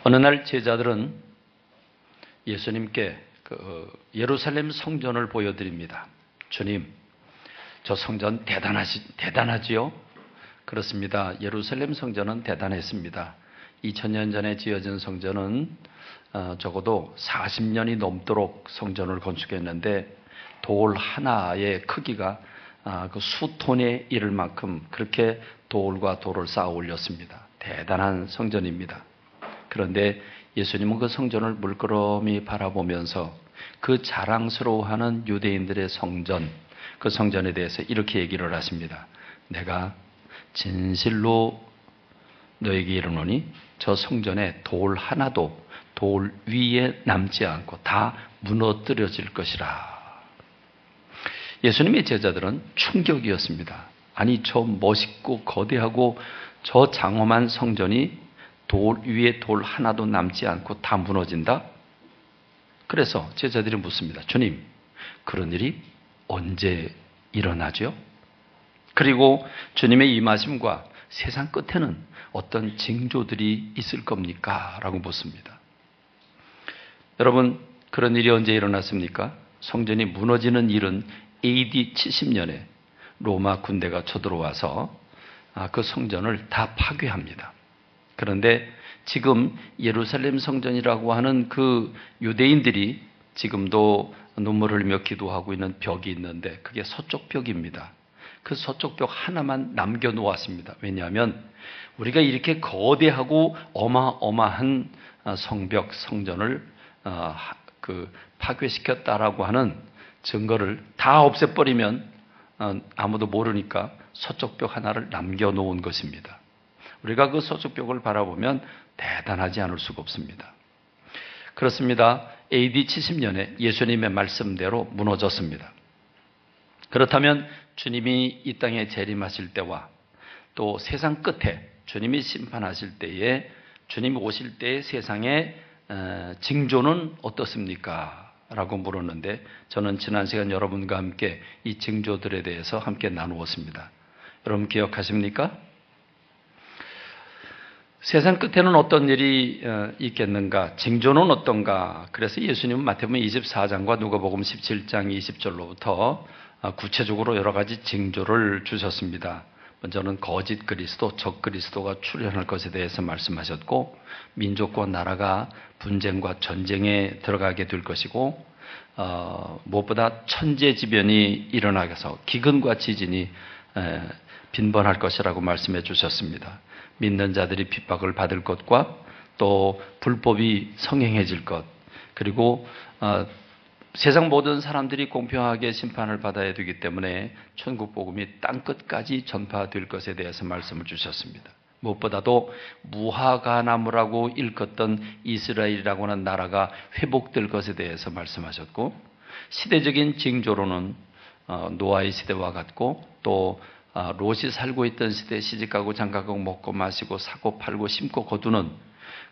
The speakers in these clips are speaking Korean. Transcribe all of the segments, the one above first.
어느 날 제자들은 예수님께 예루살렘 성전을 보여드립니다. 주님, 저 성전 대단하지요? 그렇습니다. 예루살렘 성전은 대단했습니다. 2000년 전에 지어진 성전은 적어도 40년이 넘도록 성전을 건축했는데 돌 하나의 크기가 그 수톤에 이를 만큼 그렇게 돌과 돌을 쌓아 올렸습니다. 대단한 성전입니다. 그런데 예수님은 그 성전을 물끄러미 바라보면서 그 자랑스러워하는 유대인들의 성전, 그 성전에 대해서 이렇게 얘기를 하십니다. 내가 진실로 너에게 이르노니 저 성전에 돌 하나도 돌 위에 남지 않고 다 무너뜨려질 것이라. 예수님의 제자들은 충격이었습니다. 아니, 저 멋있고 거대하고 저 장엄한 성전이 돌 위에 돌 하나도 남지 않고 다 무너진다? 그래서 제자들이 묻습니다. 주님, 그런 일이 언제 일어나죠? 그리고 주님의 임하심과 세상 끝에는 어떤 징조들이 있을 겁니까? 라고 묻습니다. 여러분, 그런 일이 언제 일어났습니까? 성전이 무너지는 일은 AD 70년에 로마 군대가 쳐들어와서 그 성전을 다 파괴합니다. 그런데 지금 예루살렘 성전이라고 하는 그 유대인들이 지금도 눈물 흘리며 기도하고 있는 벽이 있는데 그게 서쪽 벽입니다. 그 서쪽 벽 하나만 남겨놓았습니다. 왜냐하면 우리가 이렇게 거대하고 어마어마한 성벽, 성전을 파괴시켰다라고 하는 증거를 다 없애버리면 아무도 모르니까 서쪽 벽 하나를 남겨놓은 것입니다. 우리가 그 서쪽 벽을 바라보면 대단하지 않을 수가 없습니다. 그렇습니다. AD 70년에 예수님의 말씀대로 무너졌습니다. 그렇다면 주님이 이 땅에 재림하실 때와 또 세상 끝에 주님이 심판하실 때에 주님이 오실 때의 세상의 징조는 어떻습니까? 라고 물었는데 저는 지난 시간 여러분과 함께 이 징조들에 대해서 함께 나누었습니다. 여러분 기억하십니까? 세상 끝에는 어떤 일이 있겠는가? 징조는 어떤가? 그래서 예수님은 마태복음 24장과 누가복음 17장 20절로부터 구체적으로 여러 가지 징조를 주셨습니다. 먼저는 거짓 그리스도, 적 그리스도가 출현할 것에 대해서 말씀하셨고 민족과 나라가 분쟁과 전쟁에 들어가게 될 것이고 무엇보다 천재지변이 일어나서 기근과 지진이 빈번할 것이라고 말씀해 주셨습니다. 믿는 자들이 핍박을 받을 것과 또 불법이 성행해질 것, 그리고 세상 모든 사람들이 공평하게 심판을 받아야 되기 때문에 천국 복음이 땅끝까지 전파될 것에 대해서 말씀을 주셨습니다. 무엇보다도 무화과나무라고 일컫던 이스라엘이라고 하는 나라가 회복될 것에 대해서 말씀하셨고 시대적인 징조로는 노아의 시대와 같고 또 롯이 살고 있던 시대에 시집가고 장가가고 먹고 마시고 사고 팔고 심고 거두는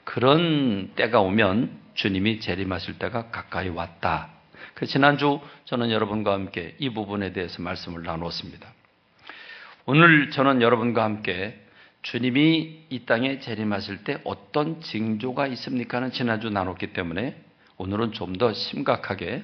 그런 때가 오면 주님이 재림하실 때가 가까이 왔다. 지난주 저는 여러분과 함께 이 부분에 대해서 말씀을 나누었습니다. 오늘 저는 여러분과 함께 주님이 이 땅에 재림하실 때 어떤 징조가 있습니까? 는 지난주 나눴기 때문에 오늘은 좀 더 심각하게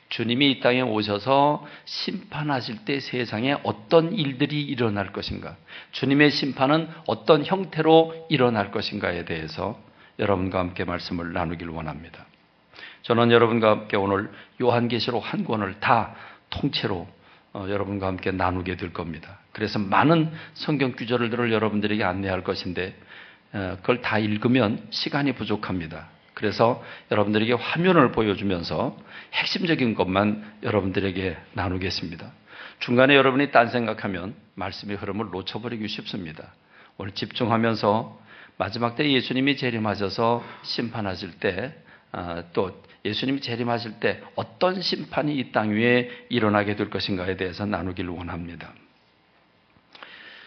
주님이 이 땅에 오셔서 심판하실 때 세상에 어떤 일들이 일어날 것인가, 주님의 심판은 어떤 형태로 일어날 것인가에 대해서 여러분과 함께 말씀을 나누길 원합니다. 저는 여러분과 함께 오늘 요한계시록 한 권을 다 통째로 여러분과 함께 나누게 될 겁니다. 그래서 많은 성경 구절들을 여러분들에게 안내할 것인데 그걸 다 읽으면 시간이 부족합니다. 그래서 여러분들에게 화면을 보여주면서 핵심적인 것만 여러분들에게 나누겠습니다. 중간에 여러분이 딴 생각하면 말씀의 흐름을 놓쳐버리기 쉽습니다. 오늘 집중하면서 마지막 때 예수님이 재림하셔서 심판하실 때 또 예수님이 재림하실 때 어떤 심판이 이 땅 위에 일어나게 될 것인가에 대해서 나누기를 원합니다.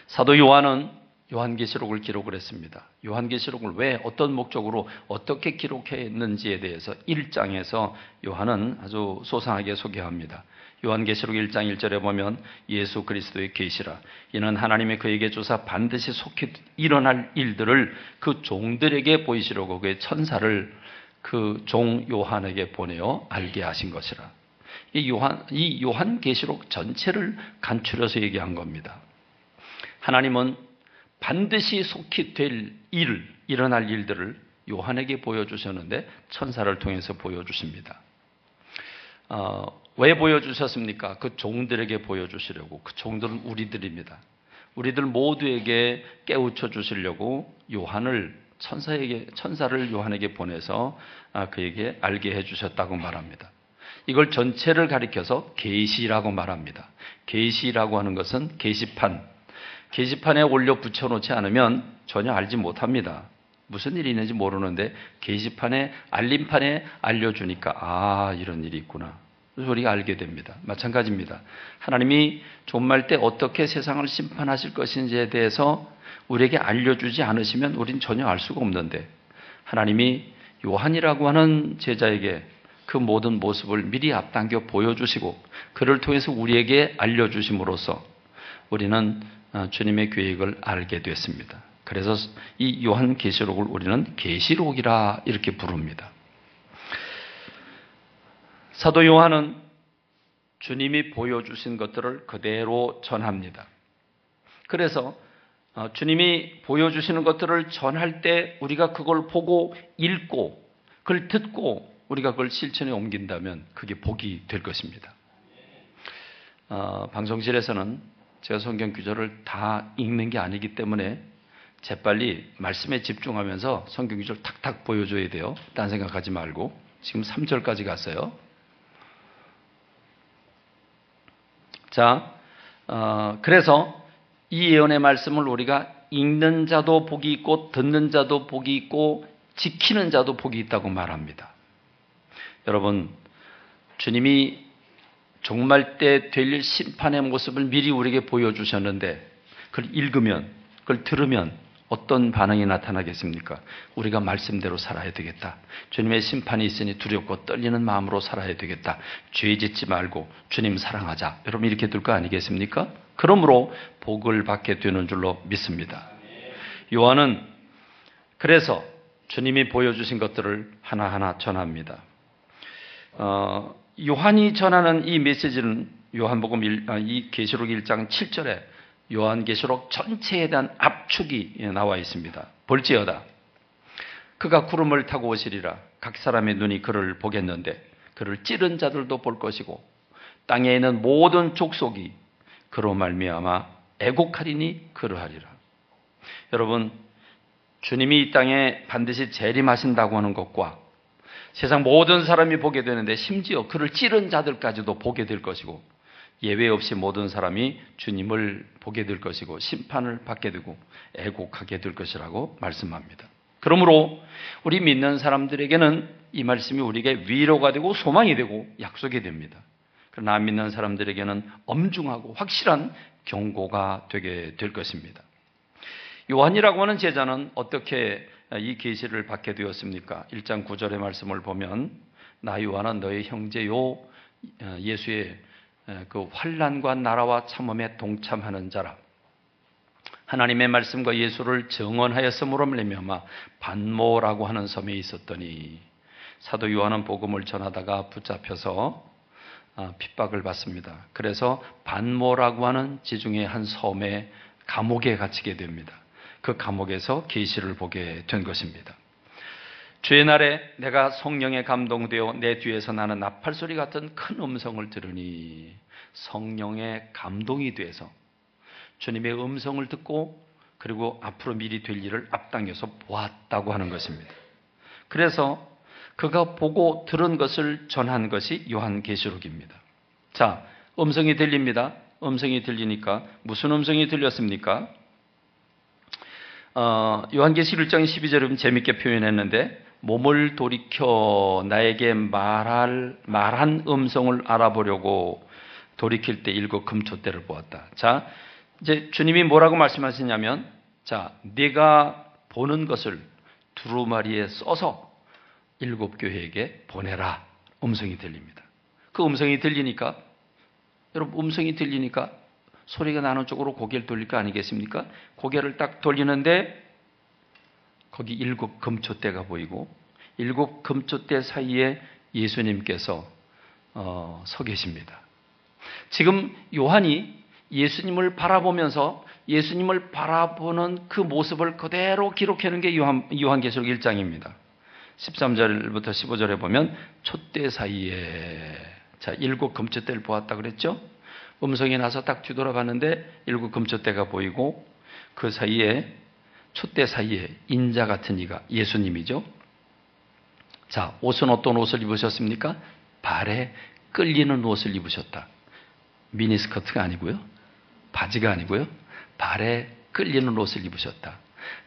사도 요한은 요한계시록을 기록을 했습니다. 요한계시록을 왜 어떤 목적으로 어떻게 기록했는지에 대해서 1장에서 요한은 아주 소상하게 소개합니다. 요한계시록 1장 1절에 보면 예수 그리스도의 계시라 이는 하나님의 그에게 주사 반드시 속히 일어날 일들을 그 종들에게 보이시려고 그의 천사를 그 종 요한에게 보내어 알게 하신 것이라. 이 요한계시록 전체를 간추려서 얘기한 겁니다. 하나님은 반드시 속히 될 일어날 일들을 요한에게 보여주셨는데 천사를 통해서 보여주십니다. 왜 보여주셨습니까? 그 종들에게 보여주시려고. 그 종들은 우리들입니다. 우리들 모두에게 깨우쳐 주시려고 천사를 요한에게 보내서 그에게 알게 해주셨다고 말합니다. 이걸 전체를 가리켜서 계시라고 말합니다. 계시라고 하는 것은 게시판에 올려 붙여놓지 않으면 전혀 알지 못합니다. 무슨 일이 있는지 모르는데 게시판에 알림판에 알려주니까 이런 일이 있구나. 그래서 우리가 알게 됩니다. 마찬가지입니다. 하나님이 종말 때 어떻게 세상을 심판하실 것인지에 대해서 우리에게 알려주지 않으시면 우린 전혀 알 수가 없는데 하나님이 요한이라고 하는 제자에게 그 모든 모습을 미리 앞당겨 보여주시고 그를 통해서 우리에게 알려주심으로써 우리는 주님의 계획을 알게 됐습니다. 그래서 이 요한계시록을 우리는 계시록이라 이렇게 부릅니다. 사도 요한은 주님이 보여주신 것들을 그대로 전합니다. 그래서 주님이 보여주시는 것들을 전할 때 우리가 그걸 보고 읽고 그걸 듣고 우리가 그걸 실천에 옮긴다면 그게 복이 될 것입니다. 방송실에서는 제가 성경 구절을 다 읽는 게 아니기 때문에 재빨리 말씀에 집중하면서 성경 구절 탁탁 보여줘야 돼요. 딴 생각하지 말고. 지금 3절까지 갔어요. 자, 그래서 이 예언의 말씀을 우리가 읽는 자도 복이 있고 듣는 자도 복이 있고 지키는 자도 복이 있다고 말합니다. 여러분, 주님이 종말 때 될 심판의 모습을 미리 우리에게 보여주셨는데 그걸 읽으면, 그걸 들으면 어떤 반응이 나타나겠습니까? 우리가 말씀대로 살아야 되겠다. 주님의 심판이 있으니 두렵고 떨리는 마음으로 살아야 되겠다. 죄 짓지 말고 주님 사랑하자. 여러분 이렇게 될 거 아니겠습니까? 그러므로 복을 받게 되는 줄로 믿습니다. 요한은 그래서 주님이 보여주신 것들을 하나하나 전합니다. 요한이 전하는 이 메시지는 요한복음 이 계시록 1장 7절에 요한계시록 전체에 대한 압축이 나와 있습니다. 볼지어다 그가 구름을 타고 오시리라. 각 사람의 눈이 그를 보겠는데 그를 찌른 자들도 볼 것이고 땅에 있는 모든 족속이 그로 말미암아 애곡하리니 그러하리라. 여러분, 주님이 이 땅에 반드시 재림하신다고 하는 것과 세상 모든 사람이 보게 되는데 심지어 그를 찌른 자들까지도 보게 될 것이고 예외 없이 모든 사람이 주님을 보게 될 것이고 심판을 받게 되고 애곡하게 될 것이라고 말씀합니다. 그러므로 우리 믿는 사람들에게는 이 말씀이 우리에게 위로가 되고 소망이 되고 약속이 됩니다. 그러나 안 믿는 사람들에게는 엄중하고 확실한 경고가 되게 될 것입니다. 요한이라고 하는 제자는 어떻게 이 계시를 받게 되었습니까? 1장 9절의 말씀을 보면 나 요한은 너의 형제요 예수의 그 환난과 나라와 참음에 동참하는 자라. 하나님의 말씀과 예수를 증언하였으므로 말미암아 반모라고 하는 섬에 있었더니 사도 요한은 복음을 전하다가 붙잡혀서 핍박을 받습니다. 그래서 반모라고 하는 지중해 한 섬의 감옥에 갇히게 됩니다. 그 감옥에서 계시를 보게 된 것입니다. 주의 날에 내가 성령에 감동되어 내 뒤에서 나는 나팔소리 같은 큰 음성을 들으니 성령에 감동이 돼서 주님의 음성을 듣고 그리고 앞으로 미리 될 일을 앞당겨서 보았다고 하는 것입니다. 그래서 그가 보고 들은 것을 전한 것이 요한계시록입니다. 자, 음성이 들립니다. 음성이 들리니까 무슨 음성이 들렸습니까? 요한계시록 1장 12절은 재밌게 표현했는데 몸을 돌이켜 나에게 말한 음성을 알아보려고 돌이킬 때 7 금초대를 보았다. 자, 이제 주님이 뭐라고 말씀하시냐면 자, 네가 보는 것을 두루마리에 써서 7교회에게 보내라. 음성이 들립니다. 그 음성이 들리니까, 여러분 음성이 들리니까 소리가 나는 쪽으로 고개를 돌릴 거 아니겠습니까? 고개를 딱 돌리는데 거기 7 금초대가 보이고 7 금초대 사이에 예수님께서 서 계십니다. 지금 요한이 예수님을 바라보면서 예수님을 바라보는 그 모습을 그대로 기록하는 게 요한계시록 1장입니다. 13절부터 15절에 보면 촛대 사이에, 자, 7 금초대를 보았다 그랬죠? 음성이 나서 딱 뒤돌아봤는데 7 금초대가 보이고 그 사이에, 촛대 사이에 인자 같은 이가 예수님이죠. 자, 옷은 어떤 옷을 입으셨습니까? 발에 끌리는 옷을 입으셨다. 미니스커트가 아니고요, 바지가 아니고요, 발에 끌리는 옷을 입으셨다.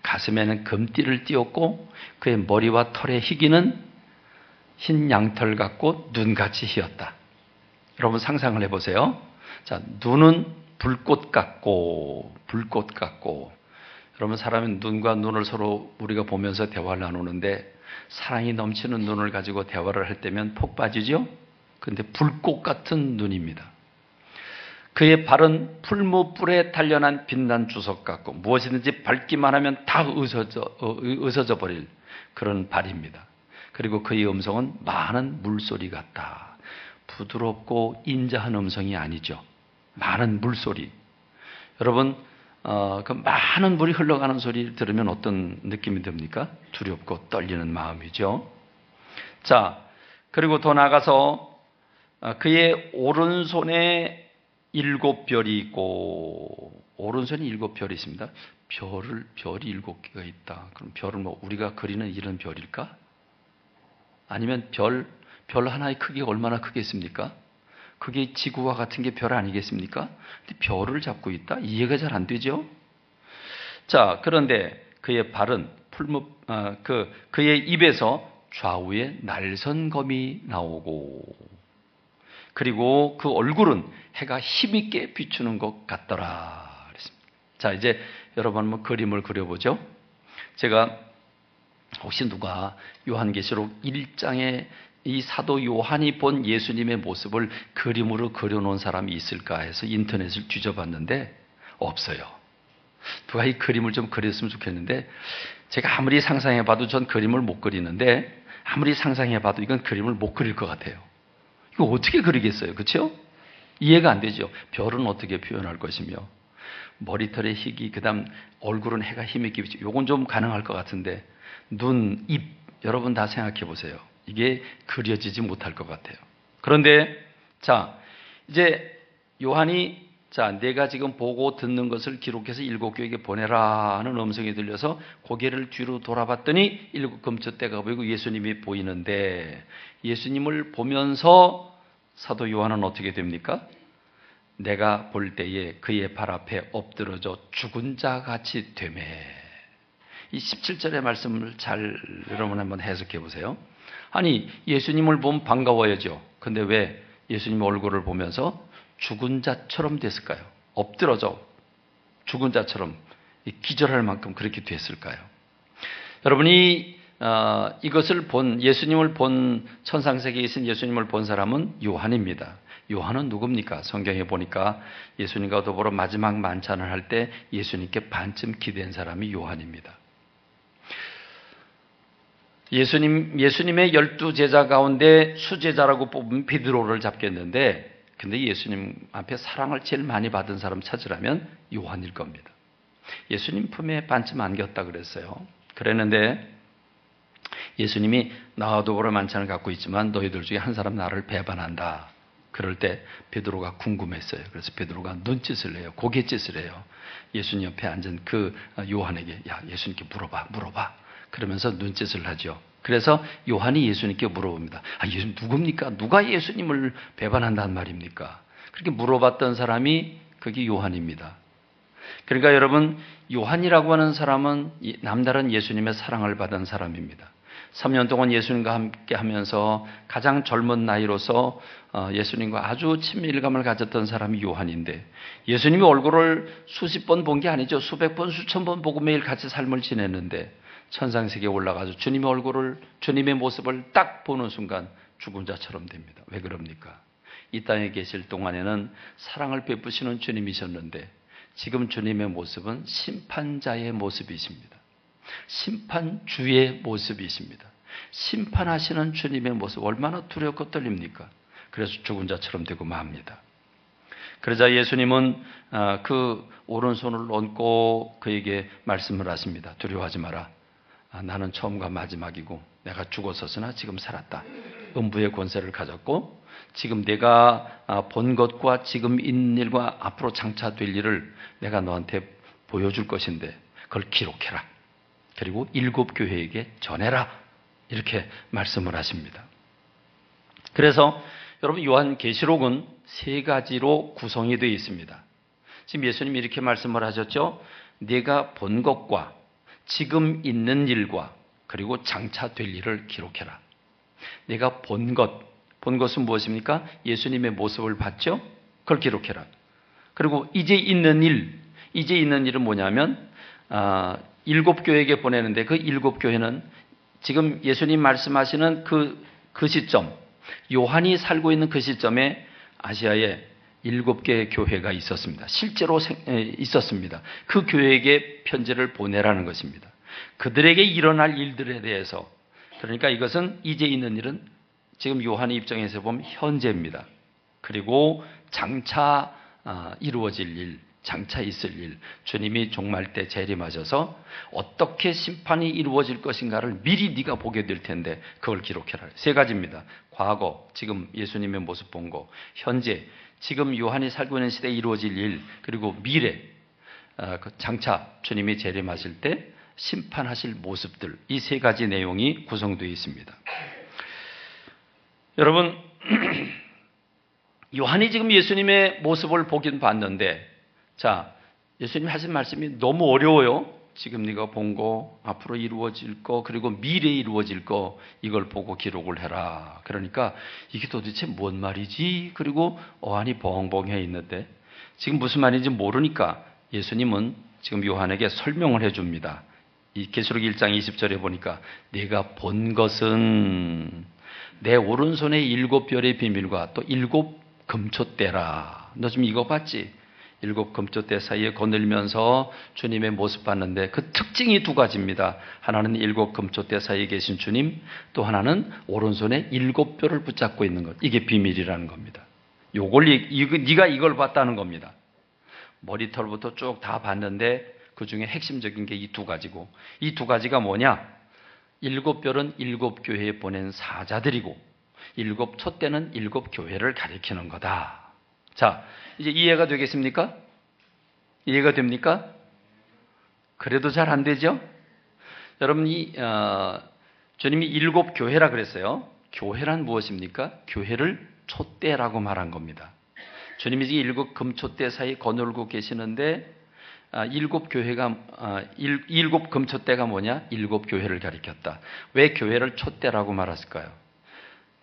가슴에는 금띠를 띄웠고 그의 머리와 털의 희기는 흰 양털 같고 눈같이 희었다. 여러분 상상을 해보세요. 자, 눈은 불꽃 같고 여러분 사람은 눈과 눈을 서로 우리가 보면서 대화를 나누는데 사랑이 넘치는 눈을 가지고 대화를 할 때면 폭 빠지죠? 그런데 불꽃 같은 눈입니다. 그의 발은 풀무불에 단련한 빛난 주석 같고 무엇이든지 밟기만 하면 다 으서져 버릴 그런 발입니다. 그리고 그의 음성은 많은 물소리 같다. 부드럽고 인자한 음성이 아니죠. 많은 물소리. 여러분 그 많은 물이 흘러가는 소리를 들으면 어떤 느낌이 듭니까? 두렵고 떨리는 마음이죠. 자, 그리고 더 나아가서 그의 오른손에 7별이 있고, 오른손에 7별이 있습니다. 별이 7개가 있다. 그럼 별은 뭐 우리가 그리는 이런 별일까? 아니면 별 하나의 크기가 얼마나 크겠습니까? 그게 지구와 같은 게 별 아니겠습니까? 근데 별을 잡고 있다? 이해가 잘 안 되죠? 자, 그런데 그의 발은 그의 입에서 좌우에 날선검이 나오고, 그리고 그 얼굴은 해가 힘있게 비추는 것 같더라. 그랬습니다. 자, 이제 여러분 한번 그림을 그려보죠. 제가 혹시 누가 요한계시록 1장에 이 사도 요한이 본 예수님의 모습을 그림으로 그려놓은 사람이 있을까 해서 인터넷을 뒤져봤는데 없어요. 누가 이 그림을 좀 그렸으면 좋겠는데, 제가 아무리 상상해봐도 전 그림을 못 그리는데, 아무리 상상해봐도 이건 그림을 못 그릴 것 같아요. 이거 어떻게 그리겠어요? 그렇죠? 이해가 안 되죠. 별은 어떻게 표현할 것이며, 머리털의 희기, 그 다음 얼굴은 해가 힘있게 비치고, 요건 좀 가능할 것 같은데, 눈, 입, 여러분 다 생각해 보세요. 이게 그려지지 못할 것 같아요. 그런데 자, 이제 요한이, 자, 내가 지금 보고 듣는 것을 기록해서 7교회에게 보내라 하는 음성이 들려서 고개를 뒤로 돌아봤더니 7 금초대가 보이고 예수님이 보이는데, 예수님을 보면서 사도 요한은 어떻게 됩니까? 내가 볼 때에 그의 발 앞에 엎드러져 죽은 자 같이 되매. 이 17절의 말씀을 잘 여러분 한번 해석해 보세요. 아니, 예수님을 보면 반가워야죠. 근데 왜 예수님 얼굴을 보면서 죽은 자처럼 됐을까요? 엎드러져 죽은 자처럼 기절할 만큼 그렇게 됐을까요? 여러분이 이것을 본, 예수님을 본, 천상세계에 있은 예수님을 본 사람은 요한입니다. 요한은 누굽니까? 성경에 보니까 예수님과 더불어 마지막 만찬을 할 때 예수님께 반쯤 기댄 사람이 요한입니다. 예수님의 12제자 가운데 수제자라고 뽑은 베드로를 잡겠는데, 근데 예수님 앞에 사랑을 제일 많이 받은 사람 찾으라면 요한일 겁니다. 예수님 품에 반쯤 안겼다 그랬어요. 그랬는데 예수님이 나와 더불어 만찬을 갖고 있지만 너희들 중에 한 사람 나를 배반한다. 그럴 때 베드로가 궁금했어요. 그래서 베드로가 눈짓을 해요. 고갯짓을 해요. 예수님 옆에 앉은 그 요한에게, 야, 예수님께 물어봐. 그러면서 눈짓을 하죠. 그래서 요한이 예수님께 물어봅니다. 아, 예수님 누굽니까? 누가 예수님을 배반한단 말입니까? 그렇게 물어봤던 사람이 그게 요한입니다. 그러니까 여러분, 요한이라고 하는 사람은 남다른 예수님의 사랑을 받은 사람입니다. 3년 동안 예수님과 함께 하면서 가장 젊은 나이로서 예수님과 아주 친밀감을 가졌던 사람이 요한인데, 예수님의 얼굴을 수십 번 본 게 아니죠. 수백 번, 수천 번 보고 매일 같이 삶을 지냈는데 천상세계에 올라가서 주님의 얼굴을, 주님의 모습을 딱 보는 순간 죽은 자처럼 됩니다. 왜 그럽니까? 이 땅에 계실 동안에는 사랑을 베푸시는 주님이셨는데 지금 주님의 모습은 심판자의 모습이십니다. 심판주의 모습이십니다. 심판하시는 주님의 모습, 얼마나 두렵고 떨립니까? 그래서 죽은 자처럼 되고 맙니다. 그러자 예수님은 그 오른손을 얹고 그에게 말씀을 하십니다. 두려워하지 마라. 나는 처음과 마지막이고 내가 죽었었으나 지금 살았다. 음부의 권세를 가졌고 지금 내가 본 것과 지금 있는 일과 앞으로 장차 될 일을 내가 너한테 보여줄 것인데 그걸 기록해라. 그리고 7 교회에게 전해라. 이렇게 말씀을 하십니다. 그래서 여러분, 요한계시록은 3가지로 구성이 되어 있습니다. 지금 예수님이 이렇게 말씀을 하셨죠. 내가 본 것과 지금 있는 일과 그리고 장차 될 일을 기록해라. 내가 본 것은 무엇입니까? 예수님의 모습을 봤죠? 그걸 기록해라. 그리고 이제 있는 일은 뭐냐면 7 교회에게 보내는데 그 7 교회는 지금 예수님 말씀하시는 그 시점, 요한이 살고 있는 그 시점에 아시아에 7개의 교회가 있었습니다. 실제로 있었습니다. 그 교회에게 편지를 보내라는 것입니다. 그들에게 일어날 일들에 대해서, 그러니까 이것은 이제 있는 일은 지금 요한의 입장에서 보면 현재입니다. 그리고 장차 이루어질 일, 장차 있을 일, 주님이 종말 때 재림하셔서 어떻게 심판이 이루어질 것인가를 미리 네가 보게 될 텐데 그걸 기록해라. 3가지입니다. 과거, 지금 예수님의 모습 본 거, 현재, 지금 요한이 살고 있는 시대에 이루어질 일, 그리고 미래, 장차 주님이 재림하실 때 심판하실 모습들, 이 3가지 내용이 구성되어 있습니다. 여러분, 요한이 지금 예수님의 모습을 보긴 봤는데, 자, 예수님이 하신 말씀이 너무 어려워요. 지금 네가 본 거, 앞으로 이루어질 거, 그리고 미래에 이루어질 거, 이걸 보고 기록을 해라. 그러니까 이게 도대체 뭔 말이지? 그리고 어안이 벙벙해 있는데 지금 무슨 말인지 모르니까 예수님은 지금 요한에게 설명을 해줍니다. 이 계시록 1장 20절에 보니까 내가 본 것은 내 오른손의 7별의 비밀과 또 7 금초대라. 너 지금 이거 봤지? 7 금초대 사이에 거늘면서 주님의 모습 봤는데 그 특징이 2가지입니다. 하나는 7 금초대 사이에 계신 주님, 또 하나는 오른손에 7뼈를 붙잡고 있는 것. 이게 비밀이라는 겁니다. 네가 이걸 봤다는 겁니다. 머리털부터 쭉 다 봤는데 그 중에 핵심적인 게 이 2가지고, 이 2가지가 뭐냐? 7별은 7 교회에 보낸 사자들이고 7 촛대는 7 교회를 가리키는 거다. 자, 이제 이해가 되겠습니까? 이해가 됩니까? 그래도 잘 안 되죠? 여러분, 주님이 7 교회라 그랬어요. 교회란 무엇입니까? 교회를 촛대라고 말한 겁니다. 주님이 지금 7 금촛대 사이 거놀고 계시는데 7 금촛대가 뭐냐? 7 교회를 가리켰다. 왜 교회를 촛대라고 말했을까요?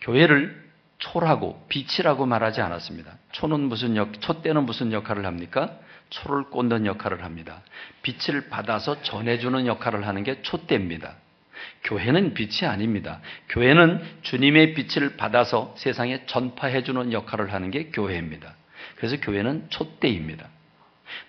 교회를 초라고 빛이라고 말하지 않았습니다. 촛대는 무슨 역할을 합니까? 초를 꽂는 역할을 합니다. 빛을 받아서 전해주는 역할을 하는 게 촛대입니다. 교회는 빛이 아닙니다. 교회는 주님의 빛을 받아서 세상에 전파해주는 역할을 하는 게 교회입니다. 그래서 교회는 촛대입니다.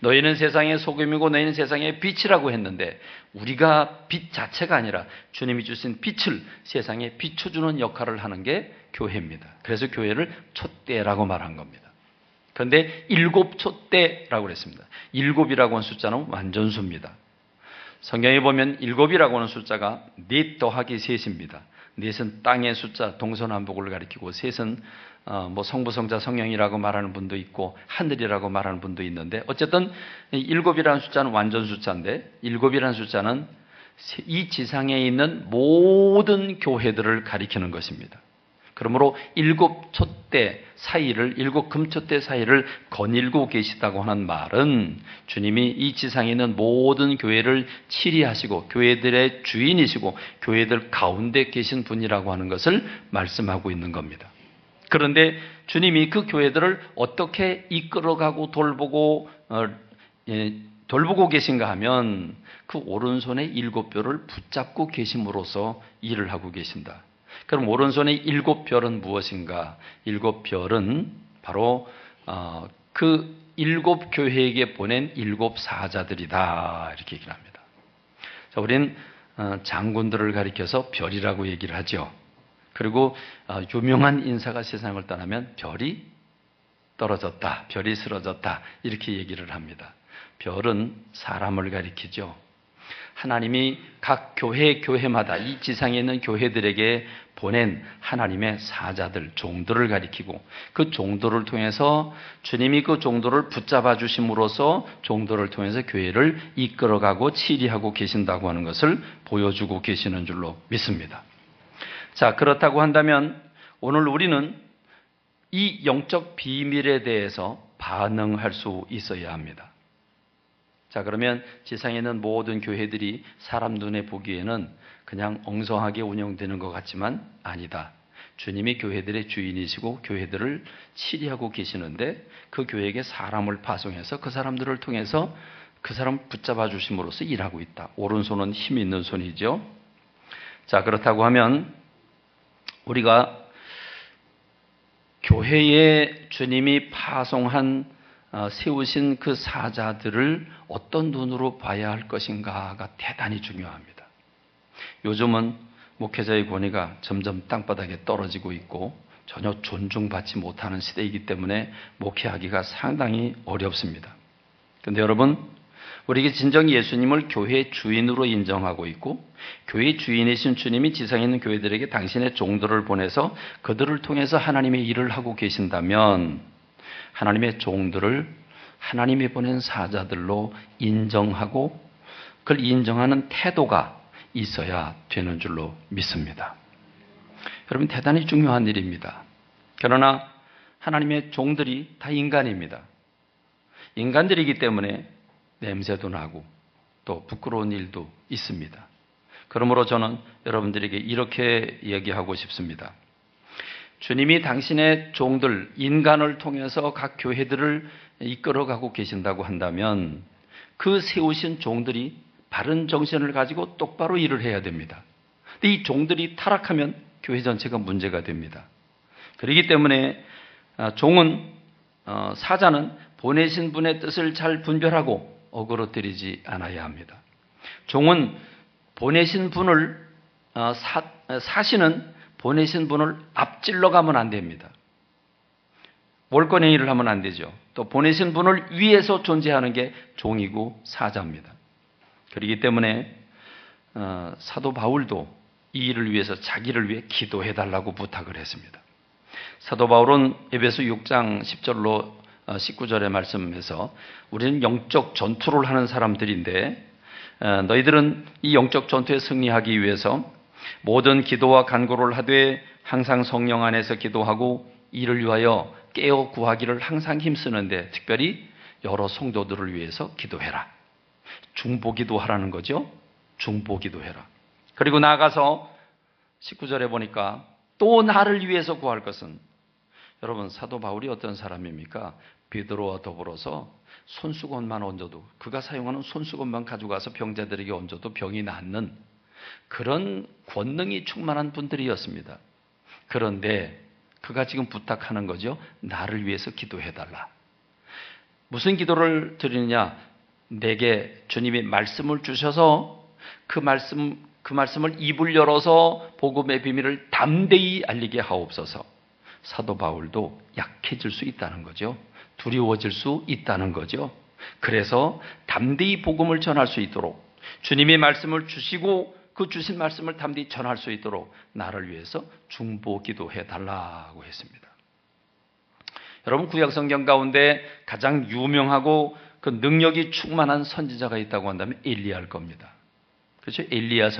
너희는 세상의 소금이고 너희는 세상의 빛이라고 했는데 우리가 빛 자체가 아니라 주님이 주신 빛을 세상에 비춰주는 역할을 하는 게 교회입니다. 그래서 교회를 촛대라고 말한 겁니다. 그런데 7 촛대라고 그랬습니다. 7이라고 하는 숫자는 완전수입니다. 성경에 보면 7이라고 하는 숫자가 넷 더하기 셋입니다. 넷은 땅의 숫자, 동서남북을 가리키고 셋은 성부성자 성령이라고 말하는 분도 있고 하늘이라고 말하는 분도 있는데, 어쨌든 7이라는 숫자는 완전 숫자인데 7이라는 숫자는 이 지상에 있는 모든 교회들을 가리키는 것입니다. 그러므로 일곱 금촛대 사이를 거닐고 계시다고 하는 말은 주님이 이 지상에 있는 모든 교회를 치리하시고 교회들의 주인이시고 교회들 가운데 계신 분이라고 하는 것을 말씀하고 있는 겁니다. 그런데 주님이 그 교회들을 어떻게 이끌어가고 돌보고 계신가 하면 그 오른손의 일곱 뼈를 붙잡고 계심으로써 일을 하고 계신다. 그럼 오른손의 일곱 별은 무엇인가? 일곱 별은 바로 그 일곱 교회에게 보낸 일곱 사자들이다, 이렇게 얘기를 합니다. 자, 우리는 장군들을 가리켜서 별이라고 얘기를 하죠. 그리고 유명한 인사가 세상을 떠나면 별이 떨어졌다, 별이 쓰러졌다, 이렇게 얘기를 합니다. 별은 사람을 가리키죠. 하나님이 각 교회마다 이 지상에 있는 교회들에게 보낸 하나님의 사자들, 종들을 가리키고 그 종들을 통해서 주님이 그 종들을 붙잡아 주심으로써 종들을 통해서 교회를 이끌어가고 치리하고 계신다고 하는 것을 보여주고 계시는 줄로 믿습니다. 자, 그렇다고 한다면 오늘 우리는 이 영적 비밀에 대해서 반응할 수 있어야 합니다. 자, 그러면 지상에 있는 모든 교회들이 사람 눈에 보기에는 그냥 엉성하게 운영되는 것 같지만 아니다. 주님이 교회들의 주인이시고 교회들을 치리하고 계시는데 그 교회에게 사람을 파송해서 그 사람들을 통해서 그 사람을 붙잡아 주심으로써 일하고 있다. 오른손은 힘 있는 손이죠. 자, 그렇다고 하면 우리가 교회에 주님이 파송한 세우신 그 사자들을 어떤 눈으로 봐야 할 것인가가 대단히 중요합니다. 요즘은 목회자의 권위가 점점 땅바닥에 떨어지고 있고 전혀 존중받지 못하는 시대이기 때문에 목회하기가 상당히 어렵습니다. 그런데 여러분, 우리에게 진정 예수님을 교회의 주인으로 인정하고 있고 교회의 주인이신 주님이 지상에 있는 교회들에게 당신의 종들을 보내서 그들을 통해서 하나님의 일을 하고 계신다면 하나님의 종들을 하나님이 보낸 사자들로 인정하고 그걸 인정하는 태도가 있어야 되는 줄로 믿습니다. 여러분, 대단히 중요한 일입니다. 그러나 하나님의 종들이 다 인간입니다. 인간들이기 때문에 냄새도 나고 또 부끄러운 일도 있습니다. 그러므로 저는 여러분들에게 이렇게 얘기하고 싶습니다. 주님이 당신의 종들, 인간을 통해서 각 교회들을 이끌어가고 계신다고 한다면 그 세우신 종들이 바른 정신을 가지고 똑바로 일을 해야 됩니다. 근데 이 종들이 타락하면 교회 전체가 문제가 됩니다. 그렇기 때문에 사자는 보내신 분의 뜻을 잘 분별하고 어그러뜨리지 않아야 합니다. 종은 보내신 분을 사시는 보내신 분을 앞질러 가면 안 됩니다. 월권행위를 하면 안 되죠. 또 보내신 분을 위해서 존재하는 게 종이고 사자입니다. 그렇기 때문에 사도 바울도 이 일을 위해서 자기를 위해 기도해달라고 부탁을 했습니다. 사도 바울은 에베소 6장 10절로 19절의 말씀에서 우리는 영적 전투를 하는 사람들인데 너희들은 이 영적 전투에 승리하기 위해서 모든 기도와 간구를 하되 항상 성령 안에서 기도하고 이를 위하여 깨어 구하기를 항상 힘쓰는데 특별히 여러 성도들을 위해서 기도해라. 중보기도 하라는 거죠. 중보기도 해라. 그리고 나아가서 19절에 보니까 또 나를 위해서 구할 것은, 여러분, 사도 바울이 어떤 사람입니까? 베드로와 더불어서 손수건만 얹어도, 그가 사용하는 손수건만 가져가서 병자들에게 얹어도 병이 낫는 그런 권능이 충만한 분들이었습니다. 그런데 그가 지금 부탁하는 거죠. 나를 위해서 기도해달라. 무슨 기도를 드리느냐? 내게 주님이 말씀을 주셔서 그 말씀을 입을 열어서 복음의 비밀을 담대히 알리게 하옵소서. 사도 바울도 약해질 수 있다는 거죠. 두려워질 수 있다는 거죠. 그래서 담대히 복음을 전할 수 있도록 주님이 말씀을 주시고 그 주신 말씀을 담대히 전할 수 있도록 나를 위해서 중보기도해 달라고 했습니다. 여러분, 구약성경 가운데 가장 유명하고 그 능력이 충만한 선지자가 있다고 한다면 엘리야일 겁니다. 그렇죠? 엘리야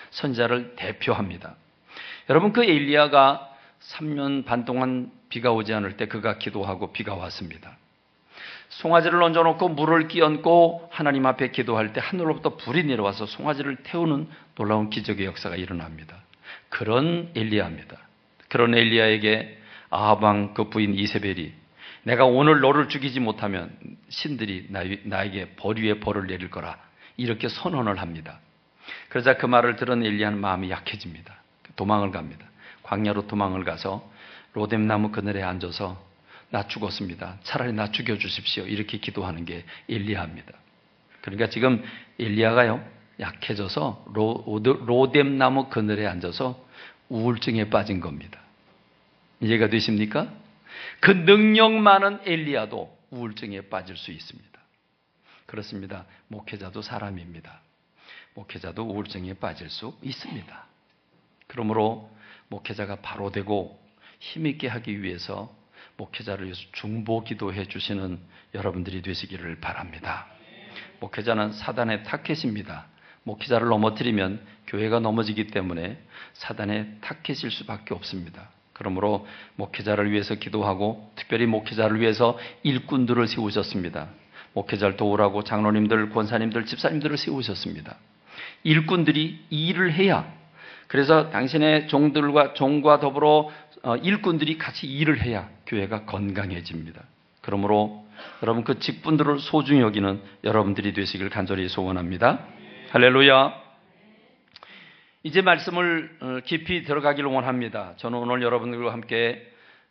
선지자를 대표합니다. 여러분, 그 엘리야가 3년 반 동안 비가 오지 않을 때 그가 기도하고 비가 왔습니다. 송아지를 얹어놓고 물을 끼얹고 하나님 앞에 기도할 때 하늘로부터 불이 내려와서 송아지를 태우는 놀라운 기적의 역사가 일어납니다. 그런 엘리야입니다. 그런 엘리야에게 아합 왕 그 부인 이세벨이 내가 오늘 너를 죽이지 못하면 신들이 나에게 벌 위에 벌을 내릴 거라 이렇게 선언을 합니다. 그러자 그 말을 들은 엘리야는 마음이 약해집니다. 도망을 갑니다. 광야로 도망을 가서 로뎀나무 그늘에 앉아서 나 죽었습니다. 차라리 나 죽여주십시오. 이렇게 기도하는 게 엘리야입니다. 그러니까 지금 엘리야가요 약해져서 로뎀나무 그늘에 앉아서 우울증에 빠진 겁니다. 이해가 되십니까? 그 능력 많은 엘리야도 우울증에 빠질 수 있습니다. 그렇습니다. 목회자도 사람입니다. 목회자도 우울증에 빠질 수 있습니다. 그러므로 목회자가 바로 되고 힘있게 하기 위해서 목회자를 위해서 중보 기도해 주시는 여러분들이 되시기를 바랍니다. 목회자는 사단의 타켓입니다. 목회자를 넘어뜨리면 교회가 넘어지기 때문에 사단의 타켓일 수밖에 없습니다. 그러므로 목회자를 위해서 기도하고 특별히 목회자를 위해서 일꾼들을 세우셨습니다. 목회자를 도우라고 장로님들, 권사님들, 집사님들을 세우셨습니다. 일꾼들이 이 일을 해야, 그래서 당신의 종과 더불어 일꾼들이 같이 일을 해야 교회가 건강해집니다. 그러므로 여러분 그 직분들을 소중히 여기는 여러분들이 되시길 간절히 소원합니다. 할렐루야. 이제 말씀을 깊이 들어가기를 원합니다. 저는 오늘 여러분들과 함께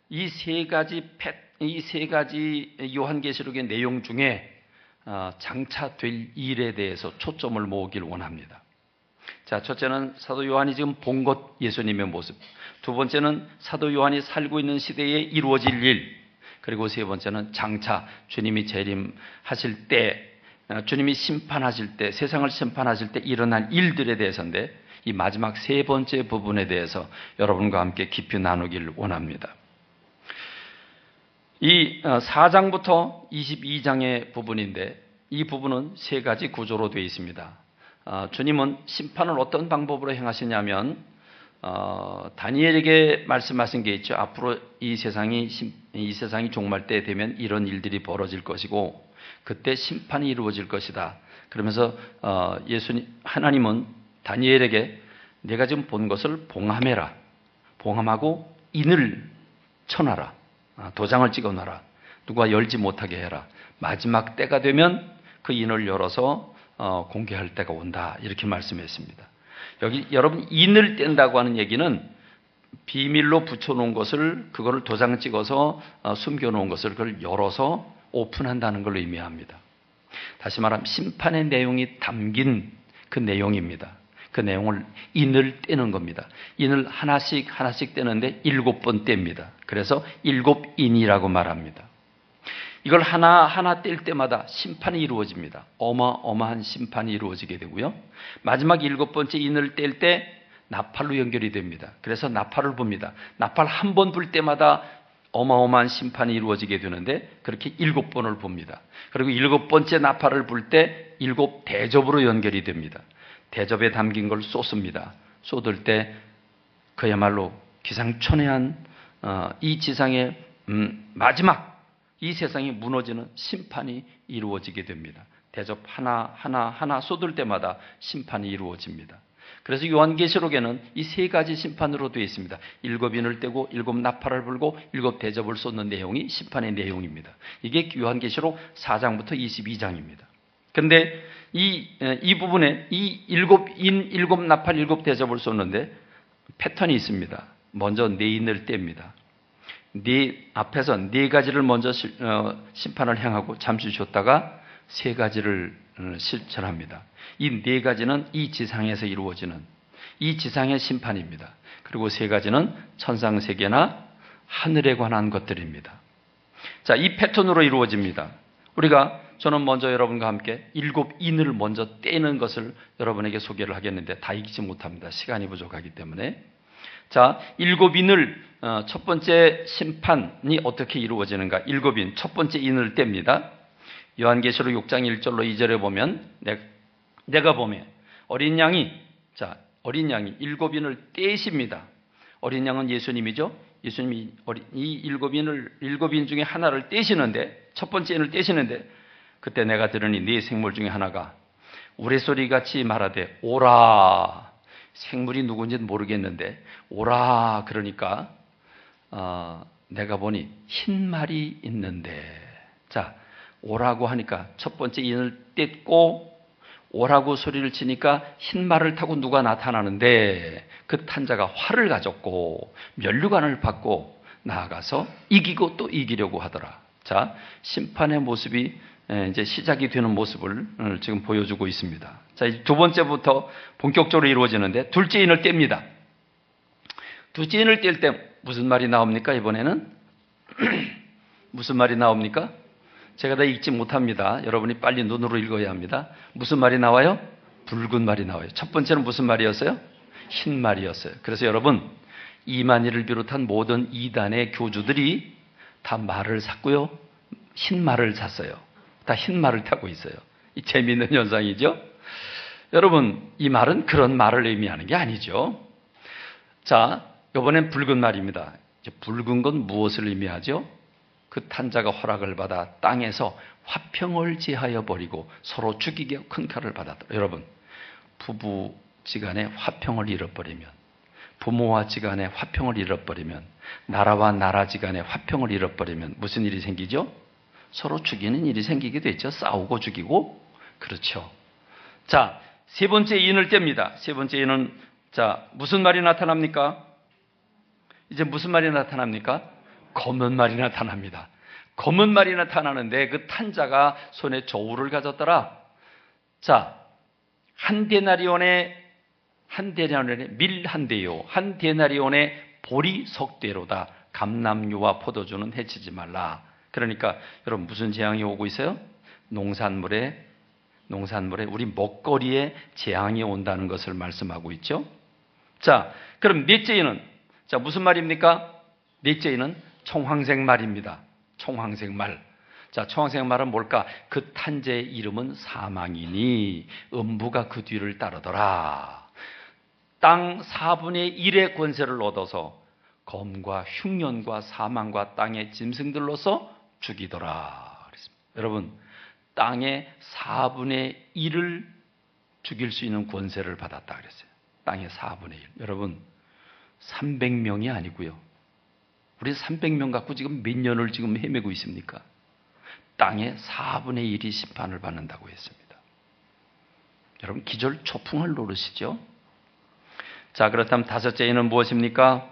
이 세 가지 요한계시록의 내용 중에 장차될 일에 대해서 초점을 모으기를 원합니다. 자, 첫째는 사도 요한이 지금 본 것, 예수님의 모습. 두 번째는 사도 요한이 살고 있는 시대에 이루어질 일. 그리고 세 번째는 장차 주님이 재림하실 때, 주님이 심판하실 때, 세상을 심판하실 때 일어날 일들에 대해서인데, 이 마지막 세 번째 부분에 대해서 여러분과 함께 깊이 나누기를 원합니다. 이 4장부터 22장의 부분인데 이 부분은 세 가지 구조로 되어 있습니다. 주님은 심판을 어떤 방법으로 행하시냐면 다니엘에게 말씀하신 게 있죠. 앞으로 이 세상이 종말 때 되면 이런 일들이 벌어질 것이고 그때 심판이 이루어질 것이다. 그러면서 하나님은 다니엘에게 내가 지금 본 것을 봉함해라. 봉함하고 인을 쳐놔라. 도장을 찍어놔라. 누가 열지 못하게 해라. 마지막 때가 되면 그 인을 열어서 공개할 때가 온다. 이렇게 말씀했습니다. 여기 여러분 인을 뗀다고 하는 얘기는 비밀로 붙여놓은 것을 그거를 도장 찍어서 숨겨놓은 것을 그걸 열어서 오픈한다는 걸 의미합니다. 다시 말하면 심판의 내용이 담긴 그 내용입니다. 그 내용을 인을 떼는 겁니다. 인을 하나씩 떼는데 7번 뗍니다. 그래서 7인이라고 말합니다. 이걸 하나 뗄 때마다 심판이 이루어집니다. 어마어마한 심판이 이루어지게 되고요. 마지막 7번째 인을 뗄 때 나팔로 연결이 됩니다. 그래서 나팔을 붑니다. 나팔 한 번 불 때마다 어마어마한 심판이 이루어지게 되는데 그렇게 7번을 봅니다. 그리고 7번째 나팔을 불 때 7대접으로 연결이 됩니다. 대접에 담긴 걸 쏟습니다. 쏟을 때 그야말로 기상천외한 이 지상의 마지막 이 세상이 무너지는 심판이 이루어지게 됩니다. 대접 하나 쏟을 때마다 심판이 이루어집니다. 그래서 요한계시록에는 이 세 가지 심판으로 되어 있습니다. 7인을 떼고 7나팔을 불고 7대접을 쏟는 내용이 심판의 내용입니다. 이게 요한계시록 4장부터 22장입니다. 그런데 이 부분에 이 7인, 7나팔, 7대접을 쏟는데 패턴이 있습니다. 먼저 4인을 뗍니다. 앞에서 4가지를 먼저 심판을 행하고 잠시 쉬었다가 3가지를 실천합니다. 이 4가지는 이 지상에서 이루어지는 이 지상의 심판입니다. 그리고 3가지는 천상세계나 하늘에 관한 것들입니다. 자, 이 패턴으로 이루어집니다. 저는 먼저 여러분과 함께 7인을 먼저 떼는 것을 여러분에게 소개를 하겠는데 다 읽지 못합니다. 시간이 부족하기 때문에. 자, 7인을 첫 번째 심판이 어떻게 이루어지는가? 7인 첫 번째 인을 뗍니다. 요한계시록 6장 1절로 2절에 보면 내가 보면 어린 양이 7인을 떼십니다. 어린 양은 예수님이죠. 예수님이 이 일곱 인 중에 하나를 떼시는데, 첫 번째 인을 떼시는데, 그때 내가 들으니 네 생물 중에 하나가 우레소리 같이 말하되 오라. 생물이 누군지는 모르겠는데 오라 그러니까 내가 보니 흰 말이 있는데, 자, 오라고 하니까 첫 번째 인을 뗐고 오라고 소리를 치니까 흰 말을 타고 누가 나타나는데, 그 탄자가 활을 가졌고 면류관을 받고 나아가서 이기고 또 이기려고 하더라. 자, 심판의 모습이 이제 시작이 되는 모습을 지금 보여주고 있습니다. 자, 이제 두 번째부터 본격적으로 이루어지는데, 둘째 인을 뗍니다. 둘째 인을 뗄 때 무슨 말이 나옵니까? 이번에는 무슨 말이 나옵니까? 제가 다 읽지 못합니다. 여러분이 빨리 눈으로 읽어야 합니다. 무슨 말이 나와요? 붉은 말이 나와요. 첫 번째는 무슨 말이었어요? 흰 말이었어요. 그래서 여러분, 이만희를 비롯한 모든 이단의 교주들이 다 말을 샀고요, 흰 말을 샀어요. 다 흰 말을 타고 있어요. 이 재미있는 현상이죠. 여러분, 이 말은 그런 말을 의미하는 게 아니죠. 자, 이번엔 붉은 말입니다. 이제 붉은 건 무엇을 의미하죠? 그 탄자가 허락을 받아 땅에서 화평을 제하여 버리고 서로 죽이게 큰 칼을 받았다. 여러분, 부부지간에 화평을 잃어버리면, 부모와 지간에 화평을 잃어버리면, 나라와 나라지간에 화평을 잃어버리면 무슨 일이 생기죠? 서로 죽이는 일이 생기게 되죠. 싸우고 죽이고. 그렇죠. 자, 세 번째 인을 뗍니다. 세 번째 인은, 자, 무슨 말이 나타납니까? 이제 무슨 말이 나타납니까? 검은 말이 나타납니다. 검은 말이 나타나는데 그 탄자가 손에 저울을 가졌더라. 자, 한 데나리온의 밀 한 대요. 한 데나리온의 보리 석대로다. 감람류와 포도주는 해치지 말라. 그러니까 여러분, 무슨 재앙이 오고 있어요? 농산물에 우리 먹거리에 재앙이 온다는 것을 말씀하고 있죠. 자, 그럼 넷째 인은, 자, 무슨 말입니까? 넷째 인은 청황색 말입니다. 청황색 말. 자, 청황색 말은 뭘까? 그 탄재의 이름은 사망이니 음부가 그 뒤를 따르더라. 땅 4분의 1의 권세를 얻어서 검과 흉년과 사망과 땅의 짐승들로서 죽이더라. 그랬습니다. 여러분, 땅의 4분의 1을 죽일 수 있는 권세를 받았다 그랬어요. 땅의 4분의 1. 여러분, 300명이 아니고요. 우리 300명 갖고 지금 몇 년을 지금 헤매고 있습니까? 땅의 4분의 1이 심판을 받는다고 했습니다. 여러분, 기절 초풍을 노르시죠? 자, 그렇다면 다섯째 인은 무엇입니까?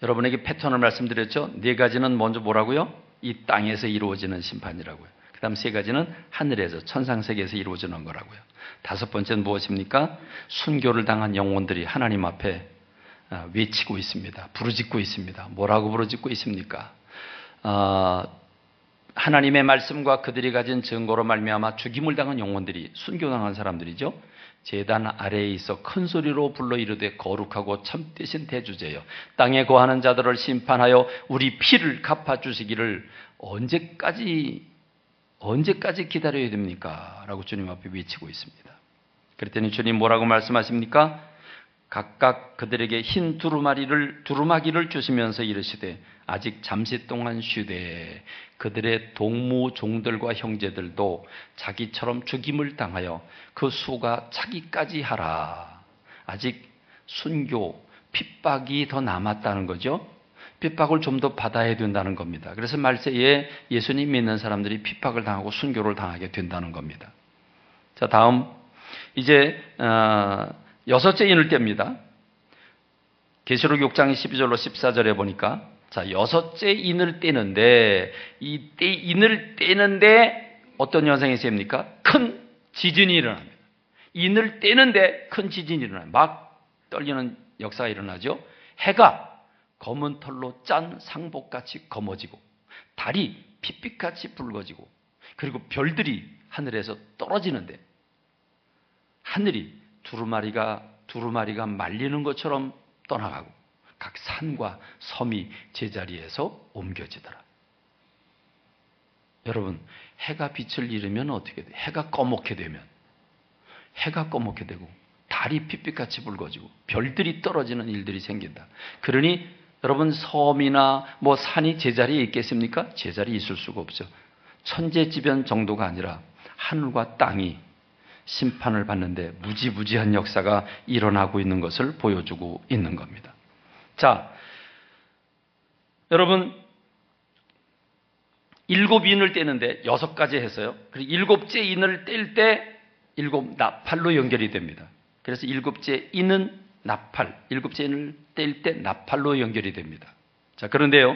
여러분에게 패턴을 말씀드렸죠? 네 가지는 먼저 뭐라고요? 이 땅에서 이루어지는 심판이라고요. 그 다음 세 가지는 하늘에서, 천상세계에서 이루어지는 거라고요. 다섯 번째는 무엇입니까? 순교를 당한 영혼들이 하나님 앞에 외치고 있습니다. 부르짖고 있습니다. 뭐라고 부르짖고 있습니까? 하나님의 말씀과 그들이 가진 증거로 말미암아 죽임을 당한 영혼들이, 순교당한 사람들이죠. 제단 아래에 있어 큰 소리로 불러 이르되 거룩하고 참되신 대주제여, 땅에 거하는 자들을 심판하여 우리 피를 갚아주시기를 언제까지 기다려야 됩니까? 라고 주님 앞에 외치고 있습니다. 그랬더니 주님 뭐라고 말씀하십니까? 각각 그들에게 흰 두루마기를 주시면서 이르시되 아직 잠시 동안 쉬되 그들의 동무 종들과 형제들도 자기처럼 죽임을 당하여 그 수가 차기까지 하라. 아직 순교, 핍박이 더 남았다는 거죠. 핍박을 좀 더 받아야 된다는 겁니다. 그래서 말세에 예수님 믿는 사람들이 핍박을 당하고 순교를 당하게 된다는 겁니다. 자, 다음 이제 여섯째 인을 뗍니다. 계시록 6장 12절로 14절에 보니까, 자, 여섯째 인을 떼는데, 인을 떼는데 어떤 현상이 생깁니까? 큰 지진이 일어납니다. 인을 떼는데 큰 지진이 일어나요. 막 떨리는 역사가 일어나죠. 해가 검은 털로 짠 상복같이 검어지고, 달이 핏빛같이 붉어지고, 그리고 별들이 하늘에서 떨어지는데 하늘이 두루마리가 말리는 것처럼 떠나가고 각 산과 섬이 제자리에서 옮겨지더라. 여러분, 해가 빛을 잃으면 어떻게 돼? 해가 꺼멓게 되면, 해가 꺼멓게 되고 달이 핏빛같이 붉어지고 별들이 떨어지는 일들이 생긴다. 그러니 여러분, 섬이나 뭐 산이 제자리에 있겠습니까? 제자리에 있을 수가 없죠. 천재지변 정도가 아니라 하늘과 땅이 심판을 받는데 무지무지한 역사가 일어나고 있는 것을 보여주고 있는 겁니다. 자, 여러분, 7인을 떼는데 6가지 했어요. 그리고 7째 인을 뗄 때 7 나팔로 연결이 됩니다. 그래서 7째 인은 나팔, 7째 인을 뗄 때 나팔로 연결이 됩니다. 자, 그런데요,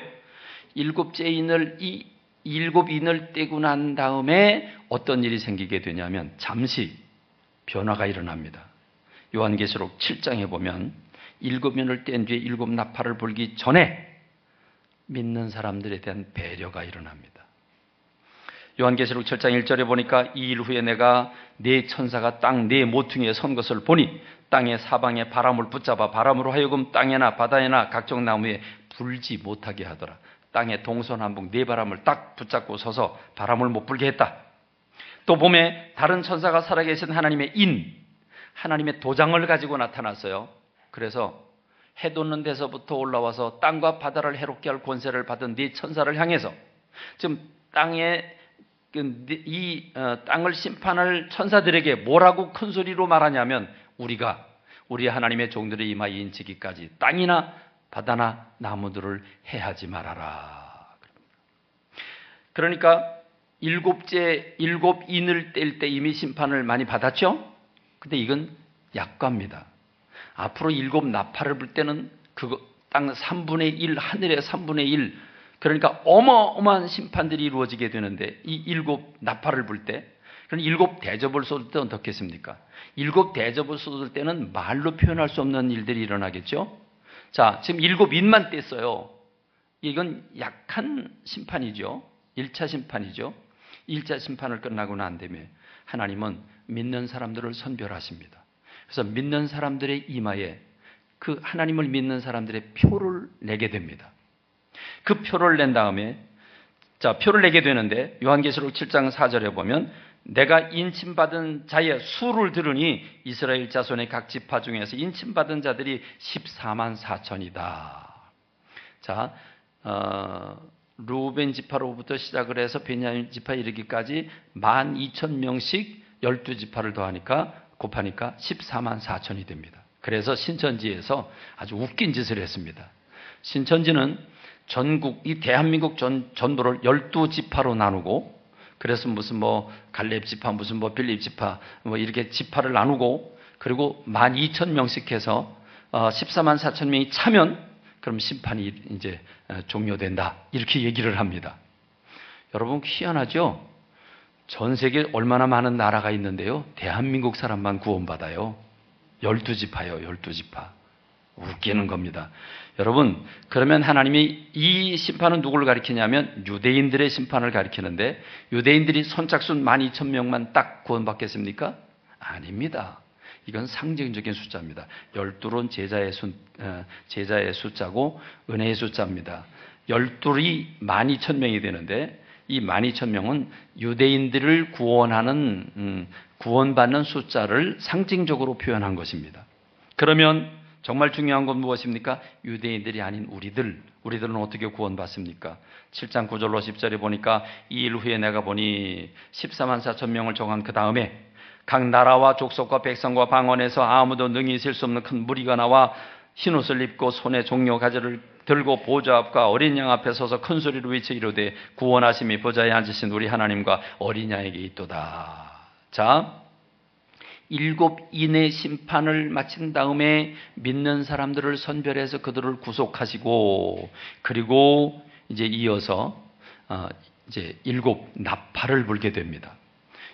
7째 인을 7인을 떼고 난 다음에 어떤 일이 생기게 되냐면 잠시 변화가 일어납니다. 요한계시록 7장에 보면 7인을 뗀 뒤에 7 나팔을 불기 전에 믿는 사람들에 대한 배려가 일어납니다. 요한계시록 7장 1절에 보니까 이 일 후에 내가 네 천사가 땅 네 모퉁이에 선 것을 보니 땅의 사방에 바람을 붙잡아 바람으로 하여금 땅에나 바다에나 각종 나무에 불지 못하게 하더라. 땅의 동서남북 네 바람을 딱 붙잡고 서서 바람을 못 불게 했다. 또 봄에 다른 천사가 살아계신 하나님의 인, 하나님의 도장을 가지고 나타났어요. 그래서 해 돋는 데서부터 올라와서 땅과 바다를 해롭게 할 권세를 받은 네 천사를 향해서 지금 땅을 심판할 천사들에게 뭐라고 큰 소리로 말하냐면 우리 하나님의 종들의 이마에 인치기까지 땅이나 바다나 나무들을 해하지 말아라. 그러니까 7인을 뗄 때 이미 심판을 많이 받았죠? 근데 이건 약과입니다. 앞으로 7 나팔을 불 때는 땅 3분의 1, 하늘의 3분의 1, 그러니까 어마어마한 심판들이 이루어지게 되는데 이 7 나팔을 불 때, 그럼 7 대접을 쏟을 때 어떻겠습니까? 7 대접을 쏟을 때는 말로 표현할 수 없는 일들이 일어나겠죠? 자, 지금 7인만 뗐어요. 이건 약한 심판이죠. 1차 심판이죠. 1차 심판을 끝나고 난 다음에 하나님은 믿는 사람들을 선별하십니다. 그래서 믿는 사람들의 이마에 그 하나님을 믿는 사람들의 표를 내게 됩니다. 그 표를 낸 다음에, 자, 표를 내게 되는데 요한계시록 7장 4절에 보면 내가 인침받은 자의 수를 들으니 이스라엘 자손의 각 지파 중에서 인침받은 자들이 14만 4천이다. 자, 루벤 지파로부터 시작을 해서 베냐민 지파에 이르기까지 12,000명씩 12지파를 곱하니까 14만 4천이 됩니다. 그래서 신천지에서 아주 웃긴 짓을 했습니다. 신천지는 이 대한민국 전도를 12지파로 나누고, 그래서 무슨 갈렙 지파, 무슨 빌립 지파, 이렇게 지파를 나누고, 그리고 12,000명씩 해서 14만 4천 명이 차면 그럼 심판이 이제 종료된다. 이렇게 얘기를 합니다. 여러분, 희한하죠? 전 세계에 얼마나 많은 나라가 있는데요. 대한민국 사람만 구원받아요. 12지파요, 12지파. 웃기는 겁니다. 여러분, 그러면 하나님이 이 심판은 누구를 가리키냐면 유대인들의 심판을 가리키는데, 유대인들이 선착순 12,000명만 딱 구원받겠습니까? 아닙니다. 이건 상징적인 숫자입니다. 12는 제자의 숫자고 은혜의 숫자입니다. 12이 12,000명이 되는데 이 12,000명은 유대인들을 구원받는 숫자를 상징적으로 표현한 것입니다. 그러면 정말 중요한 건 무엇입니까? 유대인들이 아닌 우리들은 어떻게 구원받습니까? 7장 9절로 10절에 보니까 이 일 후에 내가 보니 14만 4천 명을 정한 그 다음에 각 나라와 족속과 백성과 방언에서 아무도 능히 있을 수 없는 큰 무리가 나와 흰옷을 입고 손에 종려 가지를 들고 보좌 앞과 어린 양 앞에 서서 큰 소리로 외쳐 이르되 구원하심이 보좌에 앉으신 우리 하나님과 어린 양에게 있도다. 자, 7인의 심판을 마친 다음에 믿는 사람들을 선별해서 그들을 구속하시고, 그리고 이제 이어서 이제 7 나팔을 불게 됩니다.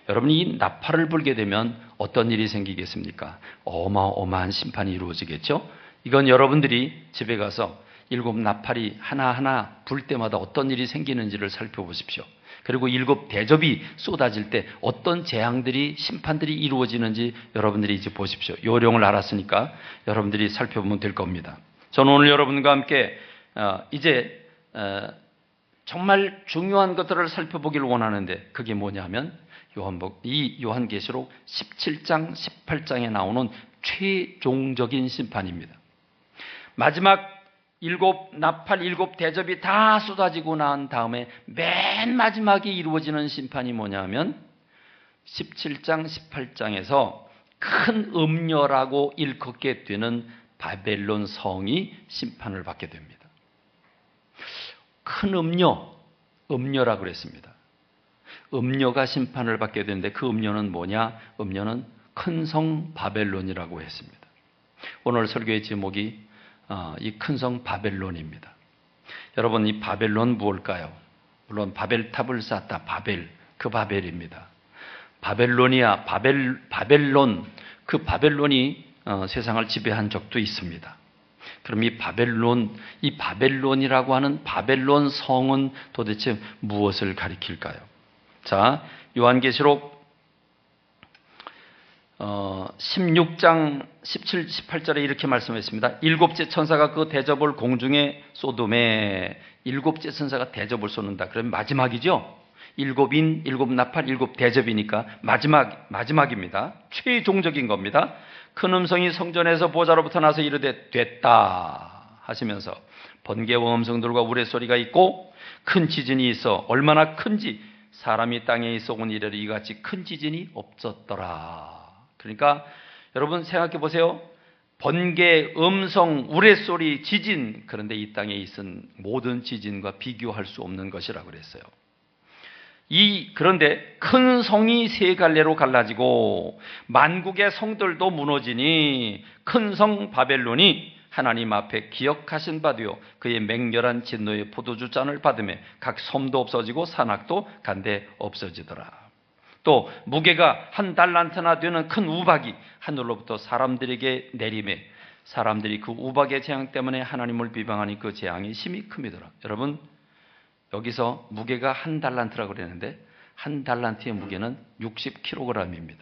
여러분, 이 나팔을 불게 되면 어떤 일이 생기겠습니까? 어마어마한 심판이 이루어지겠죠? 이건 여러분들이 집에 가서 7 나팔이 하나하나 불 때마다 어떤 일이 생기는지를 살펴보십시오. 그리고 7 대접이 쏟아질 때 어떤 재앙들이, 심판들이 이루어지는지 여러분들이 이제 보십시오. 요령을 알았으니까 여러분들이 살펴보면 될 겁니다. 저는 오늘 여러분과 함께 이제 정말 중요한 것들을 살펴보기를 원하는데, 그게 뭐냐면 이 요한계시록 17장, 18장에 나오는 최종적인 심판입니다. 마지막 일곱 나팔, 일곱 대접이 다 쏟아지고 난 다음에 맨 마지막에 이루어지는 심판이 뭐냐면 17장, 18장에서 큰 음녀라고 일컫게 되는 바벨론 성이 심판을 받게 됩니다. 큰 음녀라고 그랬습니다. 음녀가 심판을 받게 되는데 그 음녀는 뭐냐? 음녀는 큰 성 바벨론이라고 했습니다. 오늘 설교의 제목이 이 큰 성 바벨론입니다. 여러분, 이 바벨론 무엇일까요? 물론 바벨탑을 쌓았다. 그 바벨입니다. 바벨로니아, 바벨론, 그 바벨론이 세상을 지배한 적도 있습니다. 그럼 이 바벨론이라고 하는 바벨론 성은 도대체 무엇을 가리킬까요? 자, 요한계시록 16장 17, 18절에 이렇게 말씀했습니다. 일곱째 천사가 그 대접을 공중에 쏟음에, 일곱째 천사가 대접을 쏟는다. 그러면 마지막이죠. 일곱인, 일곱 나팔, 일곱 대접이니까 마지막입니다. 최종적인 겁니다. 큰 음성이 성전에서 보좌로부터 나서 이르되 됐다 하시면서 번개와 음성들과 우레소리가 있고 큰 지진이 있어 얼마나 큰지 사람이 땅에 있어온 이래로 이같이 큰 지진이 없었더라. 그러니까 여러분 생각해 보세요. 번개, 음성, 우레소리, 지진, 그런데 이 땅에 있은 모든 지진과 비교할 수 없는 것이라고 그랬어요. 그런데 큰 성이 세 갈래로 갈라지고 만국의 성들도 무너지니 큰 성 바벨론이 하나님 앞에 기억하신 바 되어 그의 맹렬한 진노의 포도주 잔을 받으며 각 섬도 없어지고 산악도 간데 없어지더라. 또 무게가 1달란트나 되는 큰 우박이 하늘로부터 사람들에게 내리매 사람들이 그 우박의 재앙 때문에 하나님을 비방하니 그 재앙이 심히 큽니다. 여러분, 여기서 무게가 1달란트라고 그랬는데 1달란트의 무게는 60kg입니다.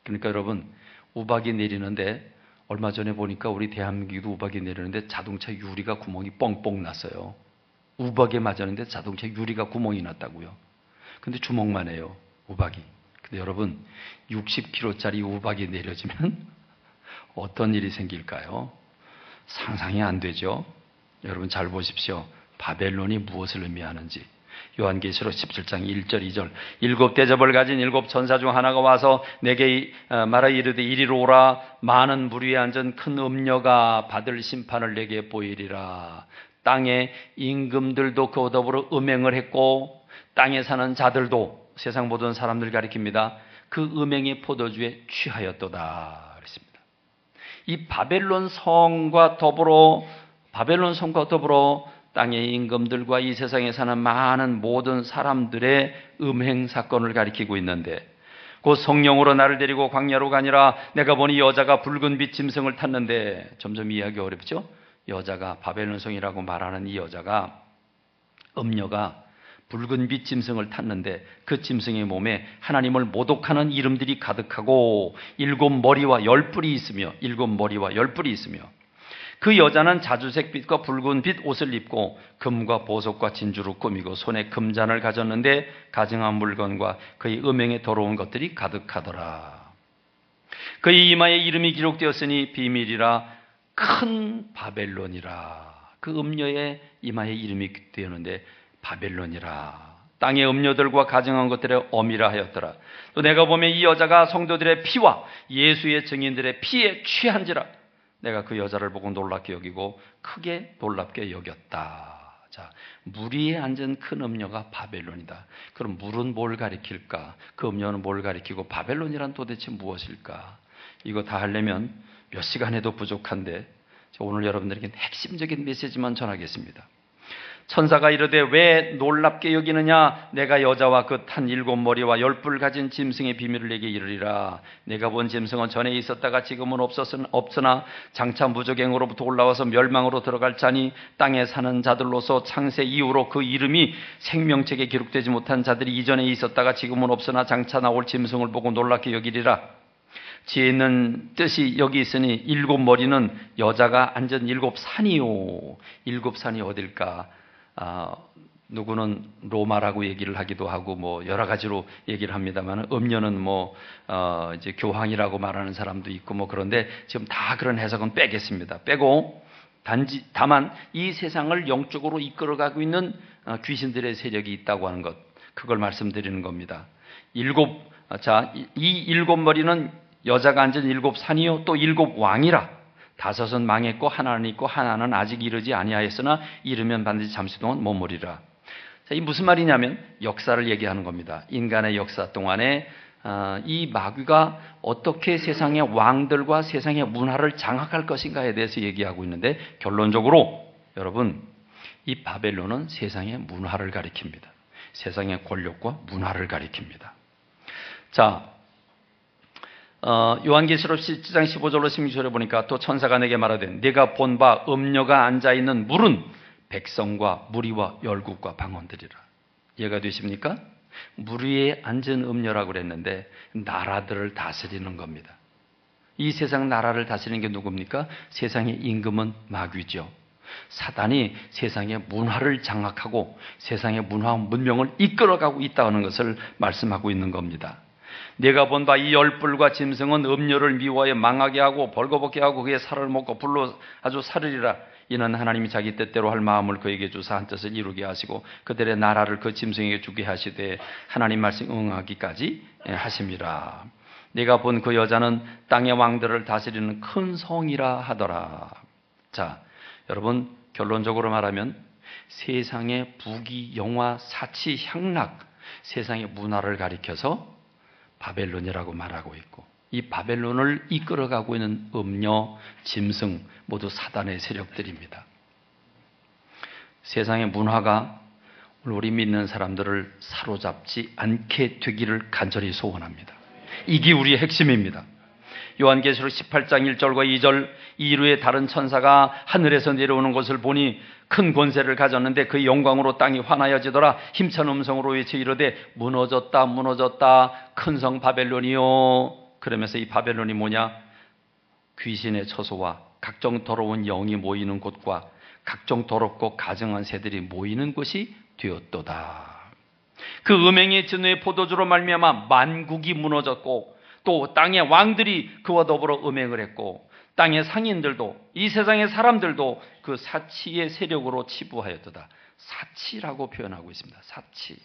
그러니까 여러분, 우박이 내리는데 얼마 전에 보니까 우리 대한민국도 우박이 내리는데 자동차 유리가 구멍이 뻥뻥 났어요. 우박에 맞았는데 자동차 유리가 구멍이 났다고요. 근데 주먹만 해요, 우박이. 근데 여러분, 60kg짜리 우박이 내려지면 어떤 일이 생길까요? 상상이 안 되죠. 여러분 잘 보십시오. 바벨론이 무엇을 의미하는지. 요한계시록 17장 1절 2절 일곱 대접을 가진 일곱 천사 중 하나가 와서 내게 말하 이르되 이리로 오라. 많은 물 위에 앉은 큰 음녀가 받을 심판을 내게 보이리라. 땅의 임금들도 그와 더불어 음행을 했고 땅에 사는 자들도, 세상 모든 사람들 가리킵니다, 그 음행의 포도주에 취하였도다 그랬습니다. 이 바벨론 성과 더불어 땅의 임금들과 이 세상에 사는 많은 모든 사람들의 음행 사건을 가리키고 있는데, 곧 성령으로 나를 데리고 광야로 가니라. 내가 보니 여자가 붉은 빛 짐승을 탔는데, 점점 이해하기 어렵죠? 여자가, 바벨론 성이라고 말하는 이 여자가, 음녀가 붉은 빛 짐승을 탔는데 그 짐승의 몸에 하나님을 모독하는 이름들이 가득하고 일곱 머리와 열 뿔이 있으며 그 여자는 자주색 빛과 붉은 빛 옷을 입고 금과 보석과 진주로 꾸미고 손에 금잔을 가졌는데 가증한 물건과 그의 음행에 더러운 것들이 가득하더라. 그의 이마에 이름이 기록되었으니 비밀이라 큰 바벨론이라. 그 음녀의 이마에 이름이 되었는데 바벨론이라. 땅의 음녀들과 가증한 것들의 어미라 하였더라. 또 내가 보면 이 여자가 성도들의 피와 예수의 증인들의 피에 취한지라. 내가 그 여자를 보고 놀랍게 여기고 크게 놀랍게 여겼다. 자, 물 위에 앉은 큰 음녀가 바벨론이다. 그럼 물은 뭘 가리킬까? 그 음녀는 뭘 가리키고 바벨론이란 도대체 무엇일까? 이거 다 하려면 몇 시간 해도 부족한데 오늘 여러분들에게 핵심적인 메시지만 전하겠습니다. 천사가 이르되 왜 놀랍게 여기느냐? 내가 여자와 그 탄 일곱 머리와 열 뿔 가진 짐승의 비밀을 내게 이르리라. 내가 본 짐승은 전에 있었다가 지금은 없으나 장차 무적행으로부터 올라와서 멸망으로 들어갈 자니 땅에 사는 자들로서 창세 이후로 그 이름이 생명책에 기록되지 못한 자들이 이전에 있었다가 지금은 없으나 장차 나올 짐승을 보고 놀랍게 여기리라. 지혜 있는 뜻이 여기 있으니 일곱 머리는 여자가 앉은 일곱 산이요. 일곱 산이 어딜까? 누구는 로마라고 얘기를 하기도 하고 뭐 여러 가지로 얘기를 합니다만, 음녀는 이제 교황이라고 말하는 사람도 있고 뭐, 그런데 지금 다 그런 해석은 빼겠습니다. 빼고 다만 이 세상을 영적으로 이끌어가고 있는 귀신들의 세력이 있다고 하는 것, 그걸 말씀드리는 겁니다. 이 일곱 머리는 여자가 앉은 일곱 산이요 또 일곱 왕이라. 다섯은 망했고 하나는 있고 하나는 아직 이르지 아니하였으나 이르면 반드시 잠시 동안 머무리라. 자, 이 무슨 말이냐면 역사를 얘기하는 겁니다. 인간의 역사 동안에 이 마귀가 어떻게 세상의 왕들과 세상의 문화를 장악할 것인가에 대해서 얘기하고 있는데, 결론적으로 여러분, 이 바벨론은 세상의 문화를 가리킵니다. 세상의 권력과 문화를 가리킵니다. 자, 요한계시록 7장 15절로 16절에 보니까 또 천사가 내게 말하되 네가 본 바 음녀가 앉아있는 물은 백성과 무리와 열국과 방언들이라. 이해가 되십니까? 물 위에 앉은 음녀라고 그랬는데 나라들을 다스리는 겁니다. 이 세상 나라를 다스리는 게 누굽니까? 세상의 임금은 마귀죠. 사단이 세상의 문화를 장악하고 세상의 문화와 문명을 이끌어가고 있다는 것을 말씀하고 있는 겁니다. 내가 본 바 이 열불과 짐승은 음료를 미워하여 망하게 하고 벌거벗게 하고 그의 살을 먹고 불로 아주 사르리라. 이는 하나님이 자기 뜻대로 할 마음을 그에게 주사 한 뜻을 이루게 하시고 그들의 나라를 그 짐승에게 주게 하시되 하나님 말씀 응하기까지 하심이라. 내가 본 그 여자는 땅의 왕들을 다스리는 큰 성이라 하더라. 자, 여러분, 결론적으로 말하면 세상의 부귀, 영화, 사치, 향락, 세상의 문화를 가리켜서 바벨론이라고 말하고 있고, 이 바벨론을 이끌어가고 있는 음녀, 짐승 모두 사단의 세력들입니다. 세상의 문화가 우리 믿는 사람들을 사로잡지 않게 되기를 간절히 소원합니다. 이게 우리의 핵심입니다. 요한계시록 18장 1절과 2절, 이루의 다른 천사가 하늘에서 내려오는 것을 보니 큰 권세를 가졌는데 그의 영광으로 땅이 환하여지더라. 힘찬 음성으로 외쳐 이르되 무너졌다 무너졌다 큰 성 바벨론이요. 그러면서 이 바벨론이 뭐냐? 귀신의 처소와 각종 더러운 영이 모이는 곳과 각종 더럽고 가증한 새들이 모이는 곳이 되었도다. 그 음행의 진노의 포도주로 말미암아 만국이 무너졌고 또 땅의 왕들이 그와 더불어 음행을 했고 땅의 상인들도 이 세상의 사람들도 그 사치의 세력으로 치부하였도다. 사치라고 표현하고 있습니다. 사치.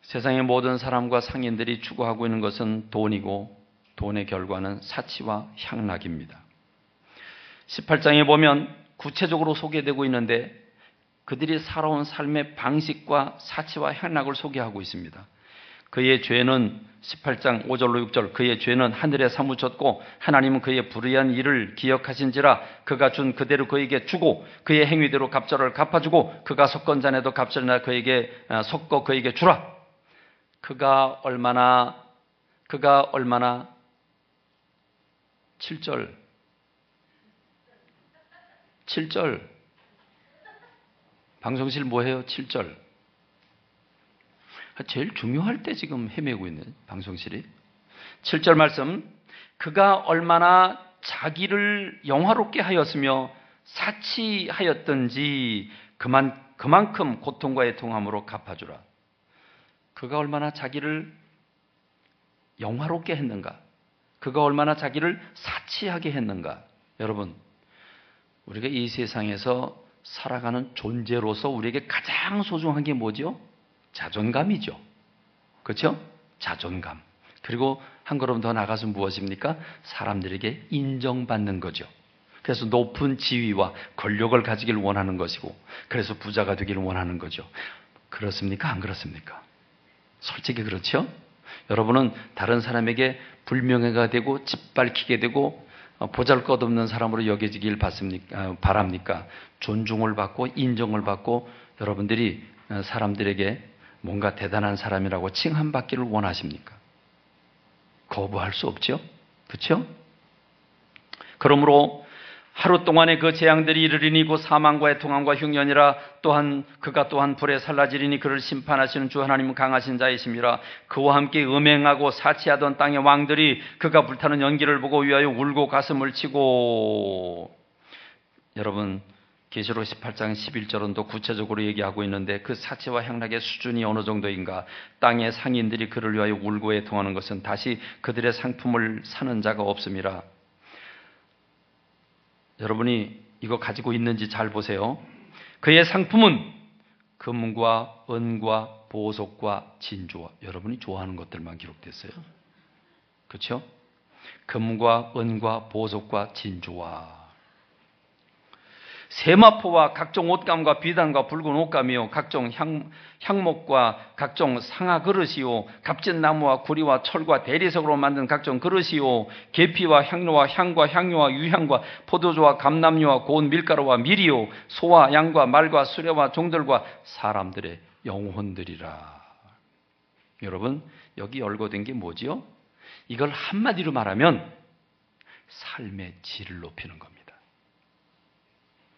세상의 모든 사람과 상인들이 추구하고 있는 것은 돈이고 돈의 결과는 사치와 향락입니다. 18장에 보면 구체적으로 소개되고 있는데 그들이 살아온 삶의 방식과 사치와 향락을 소개하고 있습니다. 그의 죄는 18장 5절로 6절, 그의 죄는 하늘에 사무쳤고 하나님은 그의 불의한 일을 기억하신지라. 그가 준 그대로 그에게 주고 그의 행위대로 갑절을 갚아주고 그가 섞은 잔에도 갑절이나 그에게 섞어 그에게 주라. 그가 얼마나 7절 방송실 뭐해요? 7절 제일 중요할 때 지금 헤매고 있는 방송실이 7절 말씀, 그가 얼마나 자기를 영화롭게 하였으며 사치하였던지 그만큼 고통과 애통함으로 갚아주라. 그가 얼마나 자기를 영화롭게 했는가, 그가 얼마나 자기를 사치하게 했는가. 여러분, 우리가 이 세상에서 살아가는 존재로서 우리에게 가장 소중한 게 뭐죠? 자존감이죠. 그렇죠? 자존감. 그리고 한 걸음 더 나가서 무엇입니까? 사람들에게 인정받는 거죠. 그래서 높은 지위와 권력을 가지기를 원하는 것이고, 그래서 부자가 되기를 원하는 거죠. 그렇습니까? 안 그렇습니까? 솔직히 그렇죠? 여러분은 다른 사람에게 불명예가 되고 짓밟히게 되고 보잘것없는 사람으로 여겨지길 바랍니까? 존중을 받고 인정을 받고 여러분들이 사람들에게 뭔가 대단한 사람이라고 칭함받기를 원하십니까? 거부할 수 없죠? 그렇죠? 그러므로 하루 동안에 그 재앙들이 이르리니 곧 사망과 애통함과 흉년이라. 또한 그가 또한 불에 살라지리니 그를 심판하시는 주 하나님은 강하신 자이심이라. 그와 함께 음행하고 사치하던 땅의 왕들이 그가 불타는 연기를 보고 위하여 울고 가슴을 치고. 여러분, 계시록 18장 11절은 또 구체적으로 얘기하고 있는데 그 사치와 향락의 수준이 어느 정도인가. 땅의 상인들이 그를 위하여 울고 애통하는 것은 다시 그들의 상품을 사는 자가 없음이라. 여러분이 이거 가지고 있는지 잘 보세요. 그의 상품은 금과 은과 보석과 진주와, 여러분이 좋아하는 것들만 기록됐어요. 그렇죠? 금과 은과 보석과 진주와 세마포와 각종 옷감과 비단과 붉은 옷감이요 각종 향목과 각종 상아 그릇이요 값진 나무와 구리와 철과 대리석으로 만든 각종 그릇이요 계피와 향료와 향과 향료와 유향과 포도주와 감람류와 고운 밀가루와 밀이요 소와 양과 말과 수레와 종들과 사람들의 영혼들이라. 여러분, 여기 열거된 게 뭐지요? 이걸 한마디로 말하면 삶의 질을 높이는 겁니다.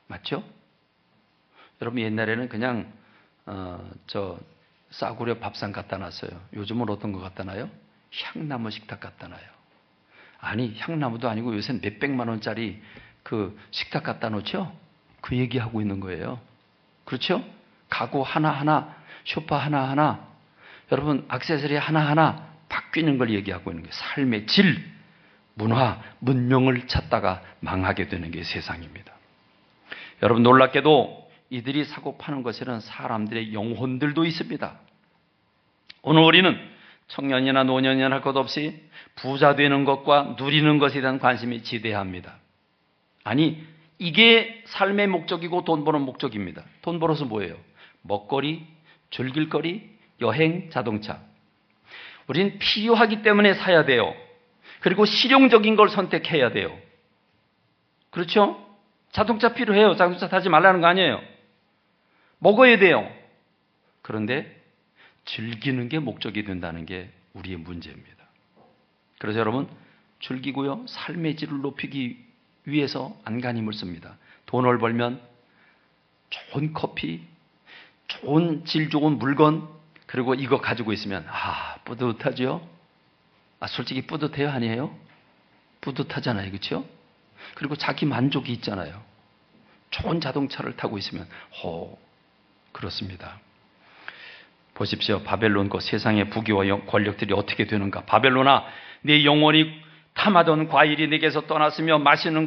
맞죠? 여러분, 옛날에는 그냥 싸구려 밥상 갖다 놨어요. 요즘은 어떤 거 갖다 놔요? 향나무 식탁 갖다 놔요. 아니, 향나무도 아니고 요새 몇백만 원짜리 그 식탁 갖다 놓죠? 그 얘기하고 있는 거예요. 그렇죠? 가구 하나하나, 소파 하나하나, 여러분 액세서리 하나하나 바뀌는 걸 얘기하고 있는 거예요. 삶의 질, 문화, 문명을 찾다가 망하게 되는 게 세상입니다. 여러분, 놀랍게도 이들이 사고 파는 것에는 사람들의 영혼들도 있습니다. 오늘 우리는 청년이나 노년이나 할 것 없이 부자 되는 것과 누리는 것에 대한 관심이 지대합니다. 아니, 이게 삶의 목적이고 돈 버는 목적입니다. 돈 벌어서 뭐예요? 먹거리, 즐길 거리, 여행, 자동차. 우린 필요하기 때문에 사야 돼요. 그리고 실용적인 걸 선택해야 돼요. 그렇죠? 자동차 필요해요. 자동차 타지 말라는 거 아니에요. 먹어야 돼요. 그런데 즐기는 게 목적이 된다는 게 우리의 문제입니다. 그래서 여러분, 즐기고요, 삶의 질을 높이기 위해서 안간힘을 씁니다. 돈을 벌면 좋은 커피, 좋은 질 좋은 물건, 그리고 이거 가지고 있으면 뿌듯하죠? 솔직히 뿌듯해요? 아니에요? 뿌듯하잖아요. 그렇죠? 그리고 자기 만족이 있잖아요. 좋은 자동차를 타고 있으면 그렇습니다. 보십시오. 바벨론 그 세상의 부귀와 권력들이 어떻게 되는가. 바벨론아, 네 영혼이 탐하던 과일이 내게서 떠났으며 마시는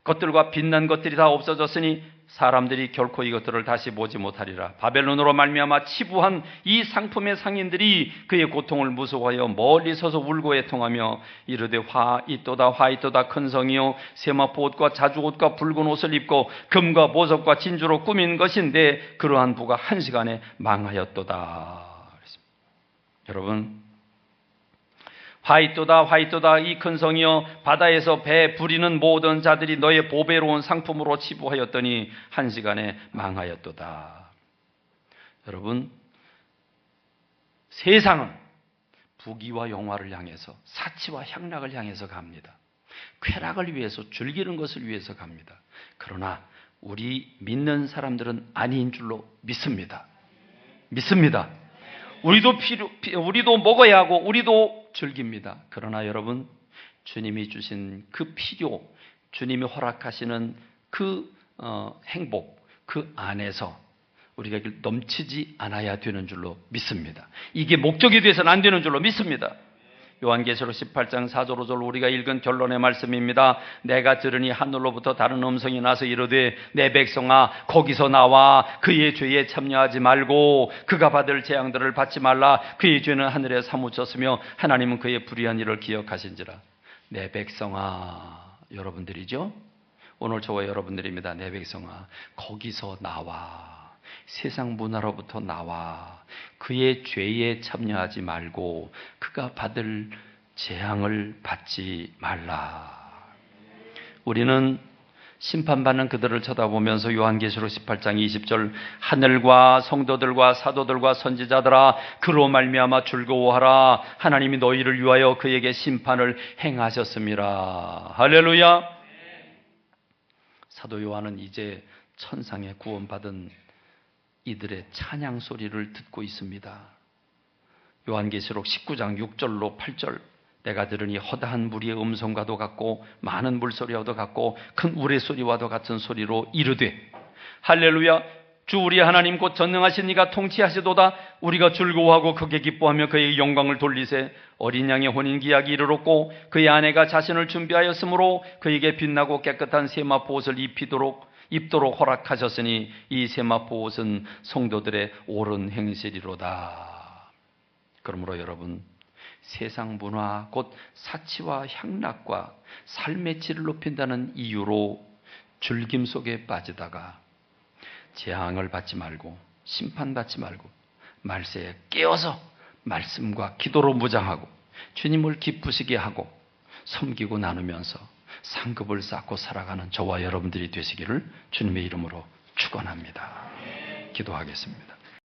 것들과 빛난 것들이 다 없어졌으니 사람들이 결코 이것들을 다시 보지 못하리라. 바벨론으로 말미암아 치부한 이 상품의 상인들이 그의 고통을 무서워하여 멀리 서서 울고 애통하며 이르되 화이또다 큰 성이요 세마포 옷과 자주 옷과 붉은 옷을 입고 금과 보석과 진주로 꾸민 것인데 그러한 부가 한 시간에 망하였도다. 여러분, 화이또다 이 큰 성이여 바다에서 배 부리는 모든 자들이 너의 보배로운 상품으로 치부하였더니 한 시간에 망하였도다. 여러분, 세상은 부귀와 영화를 향해서 사치와 향락을 향해서 갑니다. 쾌락을 위해서 즐기는 것을 위해서 갑니다. 그러나 우리 믿는 사람들은 아닌 줄로 믿습니다. 우리도 먹어야 하고 우리도 즐깁니다. 그러나 여러분, 주님이 주신 그 필요, 주님이 허락하시는 그 행복, 그 안에서 우리가 넘치지 않아야 되는 줄로 믿습니다. 이게 목적이 돼서는 안 되는 줄로 믿습니다. 요한계시록 18장 4절 5절 우리가 읽은 결론의 말씀입니다. 내가 들으니 하늘로부터 다른 음성이 나서 이르되 내 백성아 거기서 나와 그의 죄에 참여하지 말고 그가 받을 재앙들을 받지 말라. 그의 죄는 하늘에 사무쳤으며 하나님은 그의 불의한 일을 기억하신지라. 내 백성아, 여러분들이죠? 오늘 저와 여러분들입니다. 내 백성아, 거기서 나와. 세상 문화로부터 나와 그의 죄에 참여하지 말고 그가 받을 재앙을 받지 말라. 우리는 심판받는 그들을 쳐다보면서 요한계시록 18장 20절 하늘과 성도들과 사도들과 선지자들아 그로 말미암아 즐거워하라. 하나님이 너희를 위하여 그에게 심판을 행하셨음이라. 할렐루야. 사도 요한은 이제 천상에 구원받은 이들의 찬양 소리를 듣고 있습니다. 요한계시록 19장 6절로 8절 내가 들으니 허다한 무리의 음성과도 같고 많은 물소리와도 같고 큰 우레소리와도 같은 소리로 이르되 할렐루야 주 우리 하나님 곧 전능하신 이가 통치하시도다. 우리가 즐거워하고 크게 기뻐하며 그의 영광을 돌리세. 어린 양의 혼인기약이 이르렀고 그의 아내가 자신을 준비하였으므로 그에게 빛나고 깨끗한 세마포 옷을 입도록 허락하셨으니 이 세마포 옷은 성도들의 옳은 행실이로다. 그러므로 여러분, 세상 문화 곧 사치와 향락과 삶의 질을 높인다는 이유로 즐김 속에 빠지다가 재앙을 받지 말고 심판받지 말고 말세에 깨어서 말씀과 기도로 무장하고 주님을 기쁘시게 하고 섬기고 나누면서 상급을 쌓고 살아가는 저와 여러분들이 되시기를 주님의 이름으로 축원합니다. 기도하겠습니다.